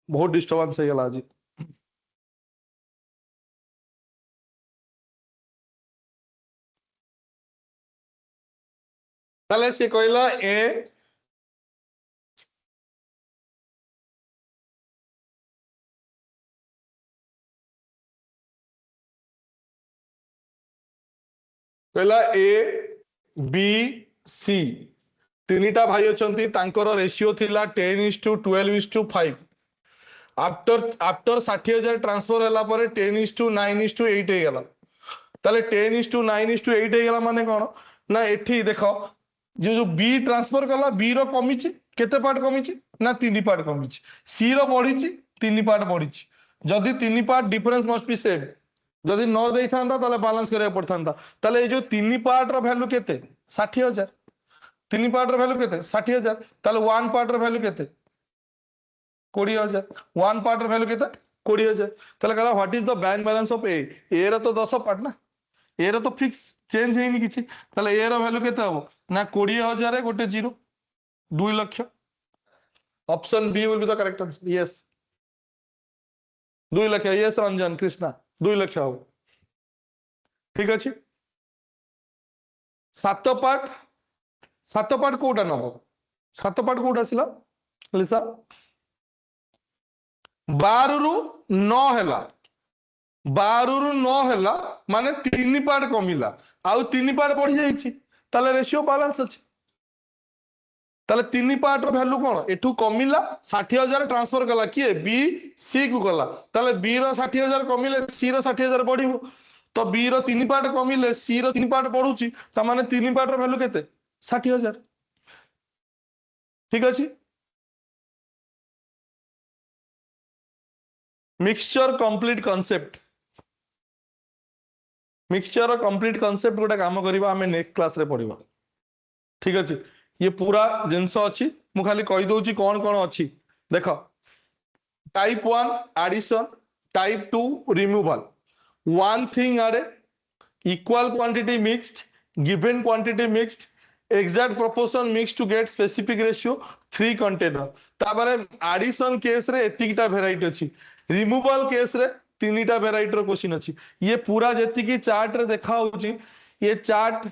ବହୁତ ଡିଷ୍ଟର୍ବାନ୍ସ ହେଇଗଲା ଆଜି। ତାହେଲେ ସେ କହିଲା ଏ କହିଲା ଏ ବି ସି ତିନିଟା ଭାଇ ଅଛନ୍ତି ତାଙ୍କର ରେସିଓ ଥିଲା 10:12:5 ଆଫ୍ଟର 60,000 ଟ୍ରାନ୍ସଫର ହେଲା ପରେ 10:9:8 ହେଇଗଲା ତାହେଲେ 10:9:8 ହେଇଗଲା ମାନେ କଣ ନା ଏଠି ଦେଖ ଯୋଉ ବି ଟ୍ରାନ୍ସଫର କଲା ବି ର କମିଛି କେତେ ପାର୍ଟ କମିଛି ନା 3 ପାର୍ଟ କମିଛି ସି ର ବଢିଛି 3 ପାର୍ଟ ବଢିଛି ଯଦି 3 ପାର୍ଟ ଡିଫରେନ୍ସ ମଷ୍ଟ ବି ସେମ୍ ଯଦି ନ ଦେଇଥାନ୍ତା ତାହେଲେ ବାଲାନ୍ସ କରିବାକୁ ପଡିଥାନ୍ତା ତାହେଲେ ଏଇ ଯୋଉ 3 ପାର୍ଟ ର ଭ୍ୟାଲୁ କେତେ 60,000 3 ପାର୍ଟ ର ଭ୍ୟାଲୁ କେତେ 60,000 ତାହେଲେ 1 ପାର୍ଟ ର ଭ୍ୟାଲୁ କେତେ 20,000 1 ପାର୍ଟ ର ଭ୍ୟାଲୁ କେତେ 20,000 ତାହେଲେ କହିଲା what is the bank balance of ଏ ର ତ 10 ପାର୍ଟ ନା ଏ ର ତ ଫିକ୍ସ ଚେଞ୍ଜ ହେଇନି କିଛି ତାହେଲେ ଏ ର ଭ୍ୟାଲୁ କେତେ ହବ ନା 20,000 ଗୋଟେ zero 2 lakh option B will be the correct answer Yes 2 lakh Yes Ranjan Krishna 2 ଲକ୍ଷ ହବ ଠିକ ଅଛି 7 ପାର୍ଟ 7 ପାର୍ଟ କୋଉଟା ନବ 7 ପାର୍ଟ କୋଉଟା ଆସିଲା ଲିସା 12 ରୁ 9 ହେଲା 12 ରୁ 9 ହେଲା ମାନେ 3 ପାର୍ଟ କମିଲା ଆଉ 3 ପାର୍ଟ ବଢି ଯାଇଛି ତାহଲେ ରେशियो ବାଲାନ୍ସ ଅଛି। ତାহଲେ 3 ପାର୍ଟ ର ଭ୍ୟାଲୁ କଣ ଏଠୁ କମିଲା 60,000 ट्रांसफर कला किए बी सी को गला ताले बी रो 60,000 कमिले सी रो 60,000 बढ़िबो तो बी रो 3 पार्ट कमिले सी रो 3 पार्ट बढ़ुची त माने 3 पार्ट रो वैल्यू केते 60,000 ठीक अछि। Mixture complete concept mixture complete concept गोटे काम करबा हमें नेक्स्ट क्लास रे पढिबा ठीक अछि। ये पूरा जिंस अछि मु खाली कहि दउची कोन कोन अछि देखो type 1 addition type 2 removal one thing आरे equal quantity mixed given quantity mixed exact proportion mixed to get specific ratio 3 container ताबारे addition case रे एतिकटा वेराइटी अछि रिमूवल केस रे तीनटा वेराइटी रो क्वेश्चन अछि। ये पूरा जेति की चार्ट रे देखा होची ये चार्ट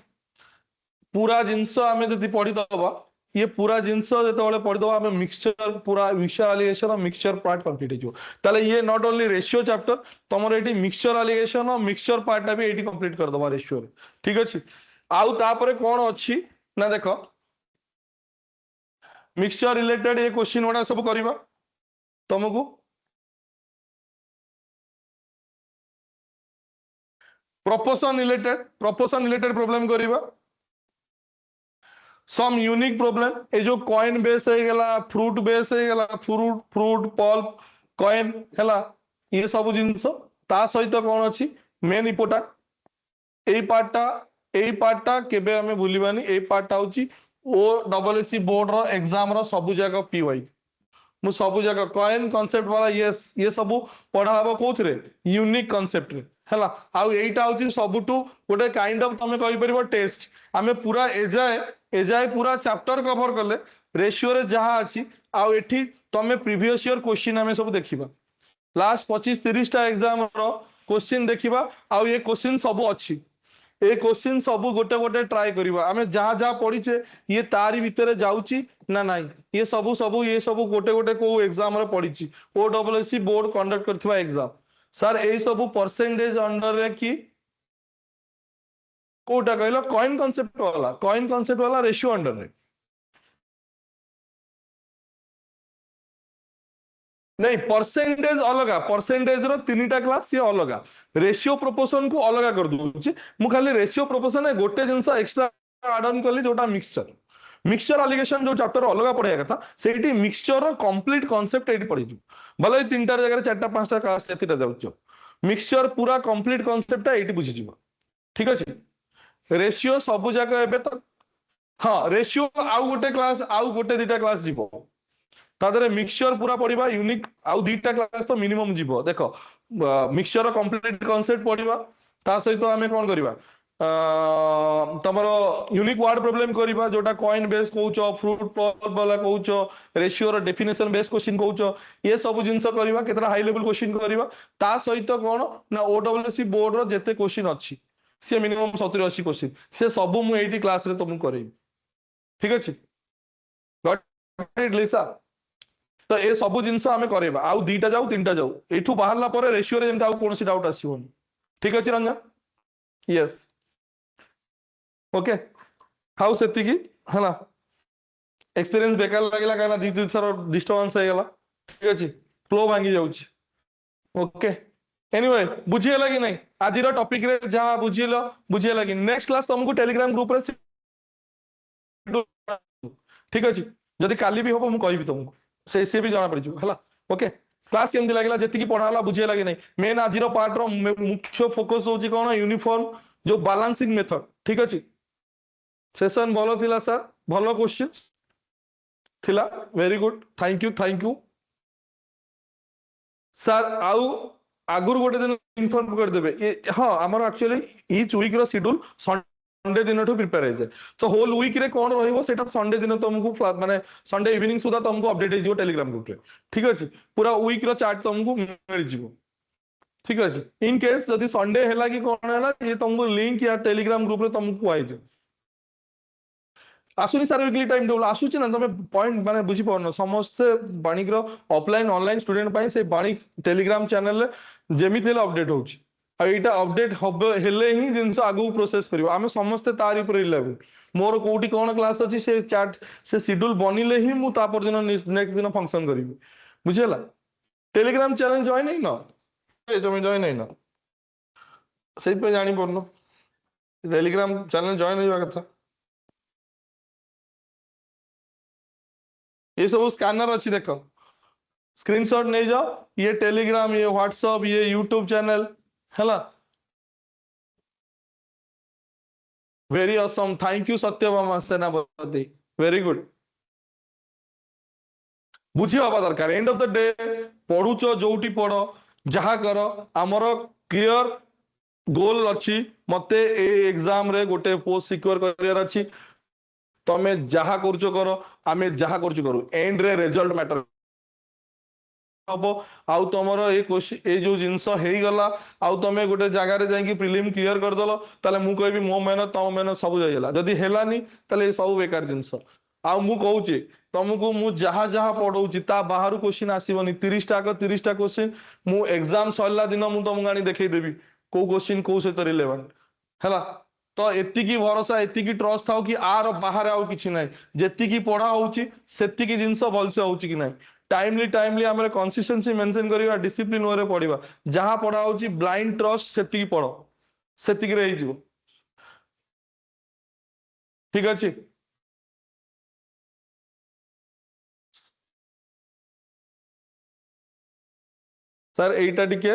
पूरा जिंस आमे जदि पढी दबा ये पूरा जिंस जेतेबेले पढी दबा आमे मिक्सचर पूरा विषय एलिगेशन और मिक्सचर पार्ट कंप्लीट हो ताले ये नॉट ओनली रेशियो चैप्टर तमर एटी मिक्सचर एलिगेशन और मिक्सचर पार्ट भी एटी कंप्लीट कर दबा रेशियो रे ठीक अछि। आउ तापरे कोन अछि ना देखो मिक्सचर रिलेटेड ये क्वेश्चन वाला सब करबा तुमको प्रोपोर्शन रिलेटेड प्रॉब्लम करबा सम यूनिक प्रॉब्लम ए जो कॉइन बेस है गला फ्रूट बेस है गला फ्रूट पल्प कॉइन हैला ये सब जिंस ता सहित कोन अछि मेन इंपोर्टेंट एई पार्टटा केबे हमें भूलिबानी एई पार्टटा होची ओ डबल एससी बोर्ड रो एग्जाम रो सब जगह पीवाई मु सब जगह कॉइन कांसेप्ट वाला ये सब पढ़ा हबो कोथरे यूनिक कांसेप्ट रे हैला आउ एईटा होची सबटू गोटे काइंड ऑफ तमे कहि परिबो टेस्ट हमें पूरा एजाए पूरा चैप्टर कवर करले रेशियो रे जहां अछि आउ एठी तमे प्रीवियस ईयर क्वेश्चन हमें सब देखिबा लास्ट 25-30 टा एग्जाम रो क्वेश्चन देखिबा आउ ये क्वेश्चन सब अछि ए क्वेश्चन सब गोटे गोटे ट्राई करिबा हमें जहां जहां पढिचे ये तारी भितरे जाउची ना नाही ये सब गोटे गोटे को एग्जाम रे पढिची ओडब्ल्यूएससी बोर्ड कंडक्ट करथिबा एग्जाम सर ए सब परसेंटेज अंडर रे की कोटा कहलो कॉइन कांसेप्ट वाला रेशियो अंडर रे नहीं परसेंटेज अलगा परसेंटेज रो तीनटा क्लास से अलगा रेशियो प्रोपोर्शन को अलगा कर दूची मु खाली रेशियो प्रोपोर्शन गोटे जिंस एक्स्ट्रा ऐड ऑन करली जोटा मिक्सचर एलिगेशन जो चैप्टर अलगा पढ़ाया था सेठी मिक्सचर रो कंप्लीट कांसेप्ट एठी पढ़ी छु भले तीनटा जगह चारटा पांचटा क्लास एतिटा जाउछो मिक्सचर पूरा कंप्लीट कांसेप्ट एठी बुझी जिवो ठीक अछि। रेशियो सब जगह एबे तो हाँ रेशियो आउ गोटे क्लास आउ गोटे दुटा क्लास जीवो तादरे मिक्सचर पूरा पढ़िबा यूनिक आउ दुटा क्लास तो मिनिमम जीवो देखो मिक्सचर कंप्लीट कांसेप्ट पढ़िबा ता सहित आमे कोन करबा तमरो यूनिक वर्ड प्रॉब्लम करबा जोटा कॉइन बेस कहउचो फ्रूट पल्प वाला कहउचो रेशियो रो डेफिनेशन बेस क्वेश्चन कहउचो ये सब जिंस करबा केतना हाई लेवल क्वेश्चन करबा ता सहित कोन ना ओडब्ल्यूएससी बोर्ड रो जेते क्वेश्चन अछि से मिनिमम 70-80 क्वेश्चन से सब मु एटी क्लास रे तुमको करेबी ठीक अछि गॉट इट लिसा तो ए सब जिंस आमे करेबा आउ दुटा जाऊ तीनटा जाऊ एठू बाहरला परे रेशियो रे जेंता आउ कोनसी डाउट आसीबोनी ठीक अछि रंजन यस ओके हाउ सेति की हला एक्सपीरियंस बेकार लागला काना दी दी थर डिस्टर्बेंस हे गला ठीक अछि फ्लो भांगी जाउची ओके एनीवे बुझियला कि नहीं आज रो टॉपिक रे जहां बुझियला कि नेक्स्ट क्लास तुमको टेलीग्राम ग्रुप रे ठीक अछि जदि काली भी होबो मु कहबी तुमको से भी जाना पड़ जो हला ओके क्लास केमति लागला जेति की पढाला बुझियला कि नहीं मेन आज रो पार्ट रो मुख्य फोकस होची कोन यूनिफॉर्म जो बैलेंसिंग मेथड ठीक अछि सेशन भलो थिला सर भलो क्वेश्चंस थिला very good thank you sir आउ आगुर गोटे दिन इन्फॉर्म कर देबे हां हमर एक्चुअली ईच वीक रो शेड्यूल संडे दिन ठो प्रिपेयर हो जाए तो होल वीक रे कोन रहिबो सेटा संडे दिन तुमको माने संडे इवनिंग सुधा तुमको अपडेट हो जिवो टेलीग्राम ग्रुप रे ठीक अछि पूरा वीक रो चार्ट तुमको मिल जिवो ठीक अछि इन केस जदि संडे हैला कि कोन हैला ये तुमको लिंक या टेलीग्राम ग्रुप रे तुमको आइ जे आसुनी सर वीकली टाइम टेबल आसुची ना तमे पॉइंट माने बुझी परनो समस्त बाणिक रो ऑफलाइन ऑनलाइन स्टूडेंट पाई से बाणिक टेलीग्राम चैनल रे जेमिति ले अपडेट होउची एटा अपडेट हेले ही जिनस आगु प्रोसेस करियो आमे समस्त तार ऊपर लेवल मोर कोठी कोन क्लास अछि से चैट से शेड्यूल बनिले ही मु तापर दिन नेक्स्ट दिन फंक्शन करिवि बुझिला टेलीग्राम चैनल जॉइन नहीं ना ए जमे जॉइन नहीं ना सही पे जानी पड़नो टेलीग्राम चैनल जॉइन होइबा कथा ये सब स्कैनर अच्छी देखो स्क्रीनशॉट नहीं जाओ ये टेलीग्राम ये व्हाट्सएप ये यूट्यूब चैनल है very awesome thank you Satyabhama सेनापति वेरी गुड बुझी हवा दरकार एंड ऑफ द डे पढ़ुच जोटी पढ़ जहा कर आमर क्लियर गोल अच्छी मते एग्जाम रे गोटे पोस्ट सिक्योर करियर अच्छी तमे जहा करचो करो आमे जहा करचो करू एंड रे रिजल्ट मैटर हबो आउ तमरो ए क्वेश्चन ए जो जिंस हेई गला आउ तमे गोटे जगह रे जाई प्रिलिम क्लियर कर दलो ताले मु कहबी मो मेहनत तम मेहनत सब जाइला जदी हेलानी ताले सब बेकार जिंस आउ मु कहूची तुमको मु जहा जहा पढ़ौची ता बाहर क्वेश्चन आसीबनी 30 टा 30 टा क्वेश्चन मु एग्जाम सरला दिन मु तुमको आनी देखै देबी को क्वेश्चन को से तो रिलेवेंट हैला तो एतिकी भरोसा एतिकी ट्रस्ट थाउ कि आर बाहर आउ किछि नै जेतिकी पढ़ा होउची सेतिकी जिंस भलसे होउची कि नै टाइमली आमे कंसिस्टेंसी मेंटेन करिवा डिसिप्लिन वे पढ़िबा जहा पढ़ा होउची ब्लाइंड ट्रस्ट सेतिकी पढ़ो सेतिकी रे हिजो ठीक अछि सर एटा टिके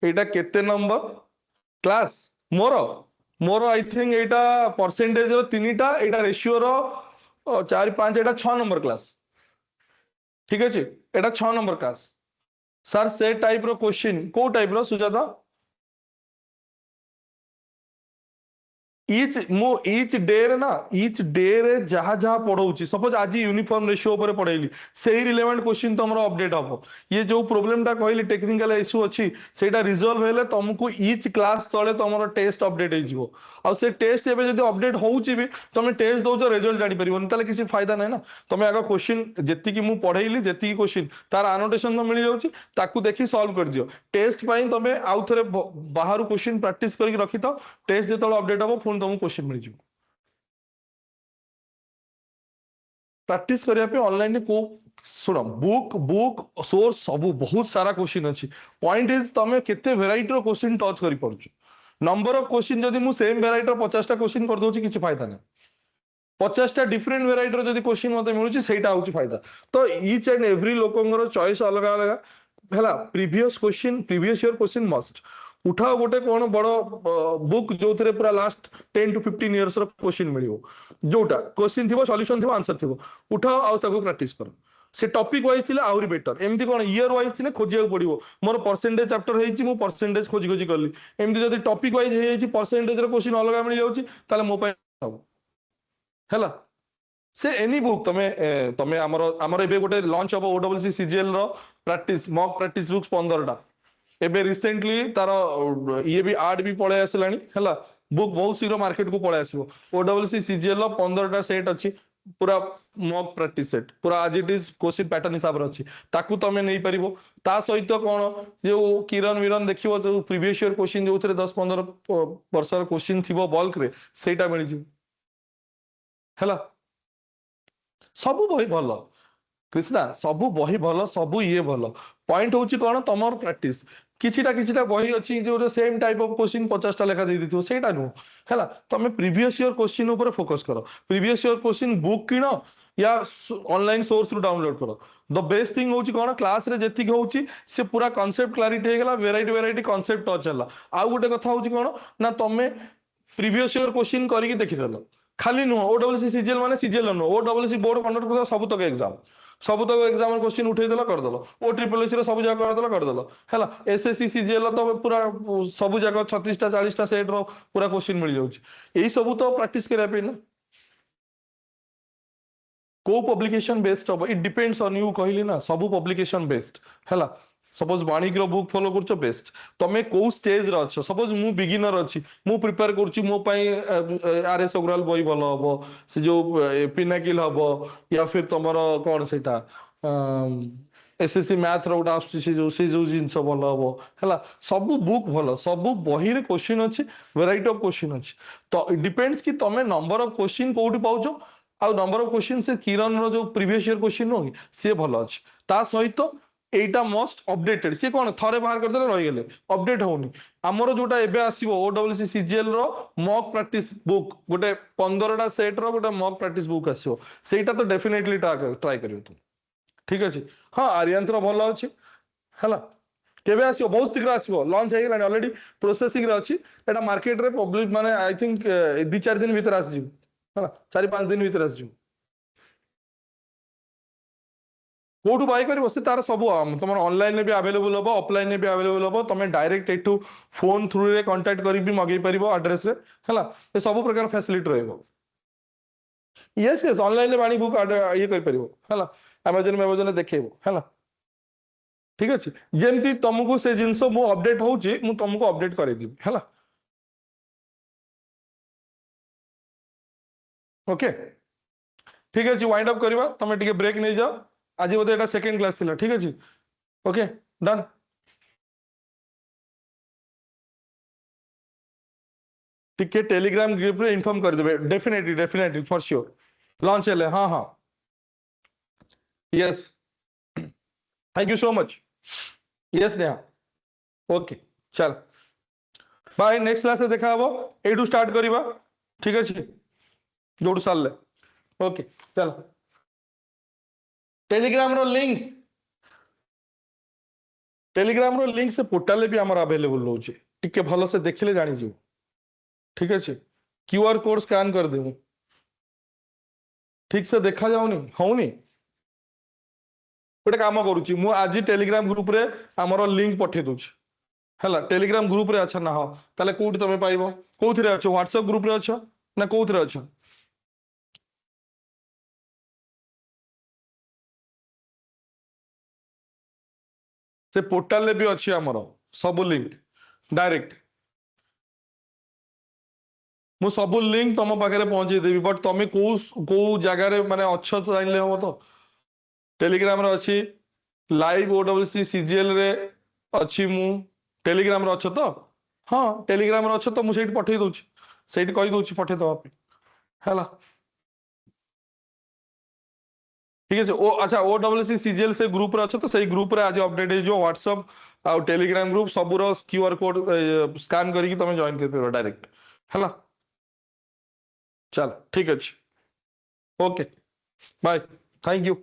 एटा केते number class more more I think Etah percentage रो तीनटा एटा रेशियो रो 4 5 एटा 6 नंबर क्लास ठीक अछि एटा 6 नंबर क्लास सर से टाइप रो क्वेश्चन को टाइप रो सुजाता ईच डे रे ना ईच डे रे जहा जहा पढ़ौची सपोज आज यूनिफॉर्म रेशियो ऊपर पढ़ैली सेही रिलेवेंट क्वेश्चन तमरो अपडेट हबो ये जो प्रॉब्लम टा कहली टेक्निकल इश्यू अछि सेटा रिजॉल्व हेले तुमको ईच क्लास तळे तमरो टेस्ट अपडेट हे जिवो आ से टेस्ट एबे जदी अपडेट होउची भी तमे टेस्ट दउजो रिजल्ट जानि परिबोनी ताले किसी फायदा नै ना तमे आगा क्वेश्चन जेति की मु पढ़ैली जेति की क्वेश्चन तार एनोटेशन तो मिली जाउची ताकू देखि सॉल्व कर दियो टेस्ट पई तमे आउ थरे बाहर क्वेश्चन प्रैक्टिस करके रखि त टेस्ट जेतळ अपडेट हबो फोन तुमको क्वेश्चन मिल जिवो प्रैक्टिस करिया पे ऑनलाइन को सुनो बुक बुक सोर्स सब बहुत सारा क्वेश्चन अछि पॉइंट इज तमे केते वेराइटी रो क्वेश्चन टच करि पड़छु नंबर ऑफ क्वेश्चन जदी मु सेम वेराइटी रो 50 टा क्वेश्चन कर दोछि किछि फायदा नै 50 टा डिफरेंट वेराइटी रो जदी क्वेश्चन मते मिलुछि सेटा होछि फायदा तो ईच एंड एवरी लोकंगर चॉइस अलग अलग हैला previous question previous year question must उठाओ गोटे कोन बड़ बुक जो थरे पूरा लास्ट 10 to 15 इयर्स रो क्वेश्चन मिलियो जोटा क्वेश्चन थिबो सॉल्यूशन थिबो आंसर थिबो उठाओ आ ताको प्रैक्टिस करो से टॉपिक वाइज थिले आउरी बेटर एमती कोन ईयर वाइज थिले खोजिया पड़िबो मोर परसेंटेज चैप्टर हेछि मु परसेंटेज खोजी खोजी करली एमती जदी टॉपिक वाइज हे हेछि परसेंटेज रो क्वेश्चन अलग मिल जाउछि ताले मो पय हैला से एनी बुक तमे तमे हमर हमर एबे गोटे लॉन्च हबो ओडब्ल्यूसी सीजीएल रो प्रैक्टिस मॉक प्रैक्टिस बुक्स 15 टा एबे रिसेंटली तार ये भी आर्ट भी पळे आसलानी हैला बुक बहुत शीघ्र मार्केट को पळे आसीबो ओडब्ल्यूसी सीजीएल रो 15 टा सेट अछि पूरा मॉक प्रैक्टिस सेट पूरा आज इट इज क्वेश्चन पैटर्न हिसाब रे अछि ताकू तमे नै परिबो ता सहित कोन जो किरण विरन देखिबो जो प्रीवियस ईयर क्वेश्चन जो 10-15 वर्ष रो क्वेश्चन थिबो बल्क रे सेटा मिल जी हैला सब बही भल कृष्णा सब बही भल सब ये भल पॉइंट होची कोन तमर प्रैक्टिस किछिटा बही अछि जो सेम टाइप ऑफ क्वेश्चन 50 टा लेखा दे दिथियो सेटा नु हैला तमे प्रीवियस ईयर क्वेश्चन ऊपर फोकस करो प्रीवियस ईयर क्वेश्चन बुक किनो या ऑनलाइन सोर्स रु डाउनलोड करो द बेस्ट थिंग होची कोन क्लास रे जेति होची से पूरा कांसेप्ट क्लैरिटी हे गेला वेराइटी कांसेप्ट टच हला आ गुटे कथा होची कोन ना तमे प्रीवियस ईयर क्वेश्चन करिके देखि देलो खाली नु ओडब्ल्यूसी सीजीएल माने सीजीएल नु ओडब्ल्यूसी बोर्ड कंडक्ट कर सब तक एग्जाम सब तक एग्जाम क्वेश्चन उठै देला कर देलो ओ ट्रिपल एस रे सब जगह कर देलो हैला एसएससी सीजीएल तो पूरा सब जगह 36 टा 40 टा सेट रो पूरा क्वेश्चन मिल जाउची एही सब तो प्रैक्टिस करिया पे ना को पब्लिकेशन बेस्ड हो इट डिपेंड्स ऑन यू कहली ना सब पब्लिकेशन बेस्ड हैला सपोज वाणिज्य रो बुक फॉलो करछो बेस्ट तमे को स्टेज रे अछो सपोज मु बिगिनर अछि मु प्रिपेयर करछि मो पई आरएस अग्रवाल बही भलो हबो से जो पिनाकिल हबो या फिर तमरो कोन सेटा एसएससी मैथ रो गोटे आसुची से जो जिनस भल हम है सब बुक भल सब बही रे क्वेश्चन अच्छी वेराइटी ऑफ क्वेश्चन अच्छी तो डिपेंड्स कि तमें नंबर ऑफ क्वेश्चन कोठी पाउछ आउ नंबर ऑफ क्वेश्चन से किरण रो जो प्रीवियस ईयर क्वेश्चन नो कि सी भल अच्छी ता सहित एटा मोस्ट अपडेटेड सी कौन थरे बाहर करदे रही गले अपडेट होनी आमर जोटा एबे आसीबो ओडब्ल्यूसी सीजीएल रो मॉक प्रैक्टिस बुक गोटे 15टा सेट रो गोटे मॉक प्रैक्टिस बुक आसीबो सेटा तो डेफिनेटली ट्राई करियो तुम ठीक अछि हाँ आर्यंत्र भल अच्छी है केबे आसीबो बहुत शीघ्र आसीबो लॉन्च हे गेलानी ऑलरेडी प्रोसेसिंग रे अछि एटा मार्केट रे पब्लिक माने आई थिंक 2-4 दिन भीतर आसी है 4-5 दिन भीतर आसी कोठू बाय करिवो से तार सब तुम ऑनलाइन में भी अवेलेबल हो ऑफलाइन में भी अवेलेबल हो तुम डायरेक्ट एठू फोन थ्रू रे कांटेक्ट करी भी मगै परिबो एड्रेस रे हैला ए सब प्रकार फैसिलिटी रहइबो यस यस ऑनलाइन में बाणी बुक ये कर परिबो हैला अमेजन देखैबो हैला ठीक अछि जेंती तुमको से जिंस मो अपडेट होउची मु तुमको अपडेट करै दिबी हैला ओके ठीक अछि वाइंड अप करबा तुम टिके ब्रेक नै जाओ आज बोधे एटा सेकंड क्लास थिला ठीक अछि ओके डन टिके टेलीग्राम ग्रुप रे इन्फॉर्म कर देबे डेफिनेटली फॉर श्योर लॉन्च हेले हाँ हाँ yes thank you so much yes Neha okay चल बाय नेक्स्ट क्लास देखा हबो एटू स्टार्ट करिबा ठीक अछि जोडू साल ओके चल टेलीग्राम रो लिंक से पोर्टल भी हमर अवेलेबल रहउची टिके भलो से देखिले जानि जीव ठीक अछि क्यूआर कोड स्कैन कर देबो ठीक से देखा जाउनी होउनी गोटे काम करूची मु आज टेलीग्राम ग्रुप रे हमर लिंक पठे दूची हैला टेलीग्राम ग्रुप रे अच्छा ना हो ताले कोठी तमे पाइबो कोथि रे अछो व्हाट्सएप ग्रुप रे अछो ना कोथि रे अछो से पोर्टल रे भी अच्छी हमर सब लिंक डायरेक्ट मु सब लिंक तुम पाखे पहुंचे देवी बट तुम को जगार माने अच्छ तो जानले हम तो टेलीग्राम रे अच्छी लाइव ओडब्ल्यूसी सीजीएल रे अच्छी मु टेलीग्राम रे अच्छ तो हाँ टेलीग्राम रे अच्छ तो मु सेठी पठेई दोची सेठी कहि दोची पठे दवा पे हैला ठीक है ओ अच्छा ओडब्ल्यूसी सीजीएल से ग्रुप रे अच्छ तो सही ग्रुप रे आज अपडेट है जो व्हाट्सएप आ टेलीग्राम ग्रुप सबुरो क्यूआर कोड स्कैन करी तुम जॉइन कर पे डायरेक्ट हैला चल ठीक अच्छे ओके बाय थैंक यू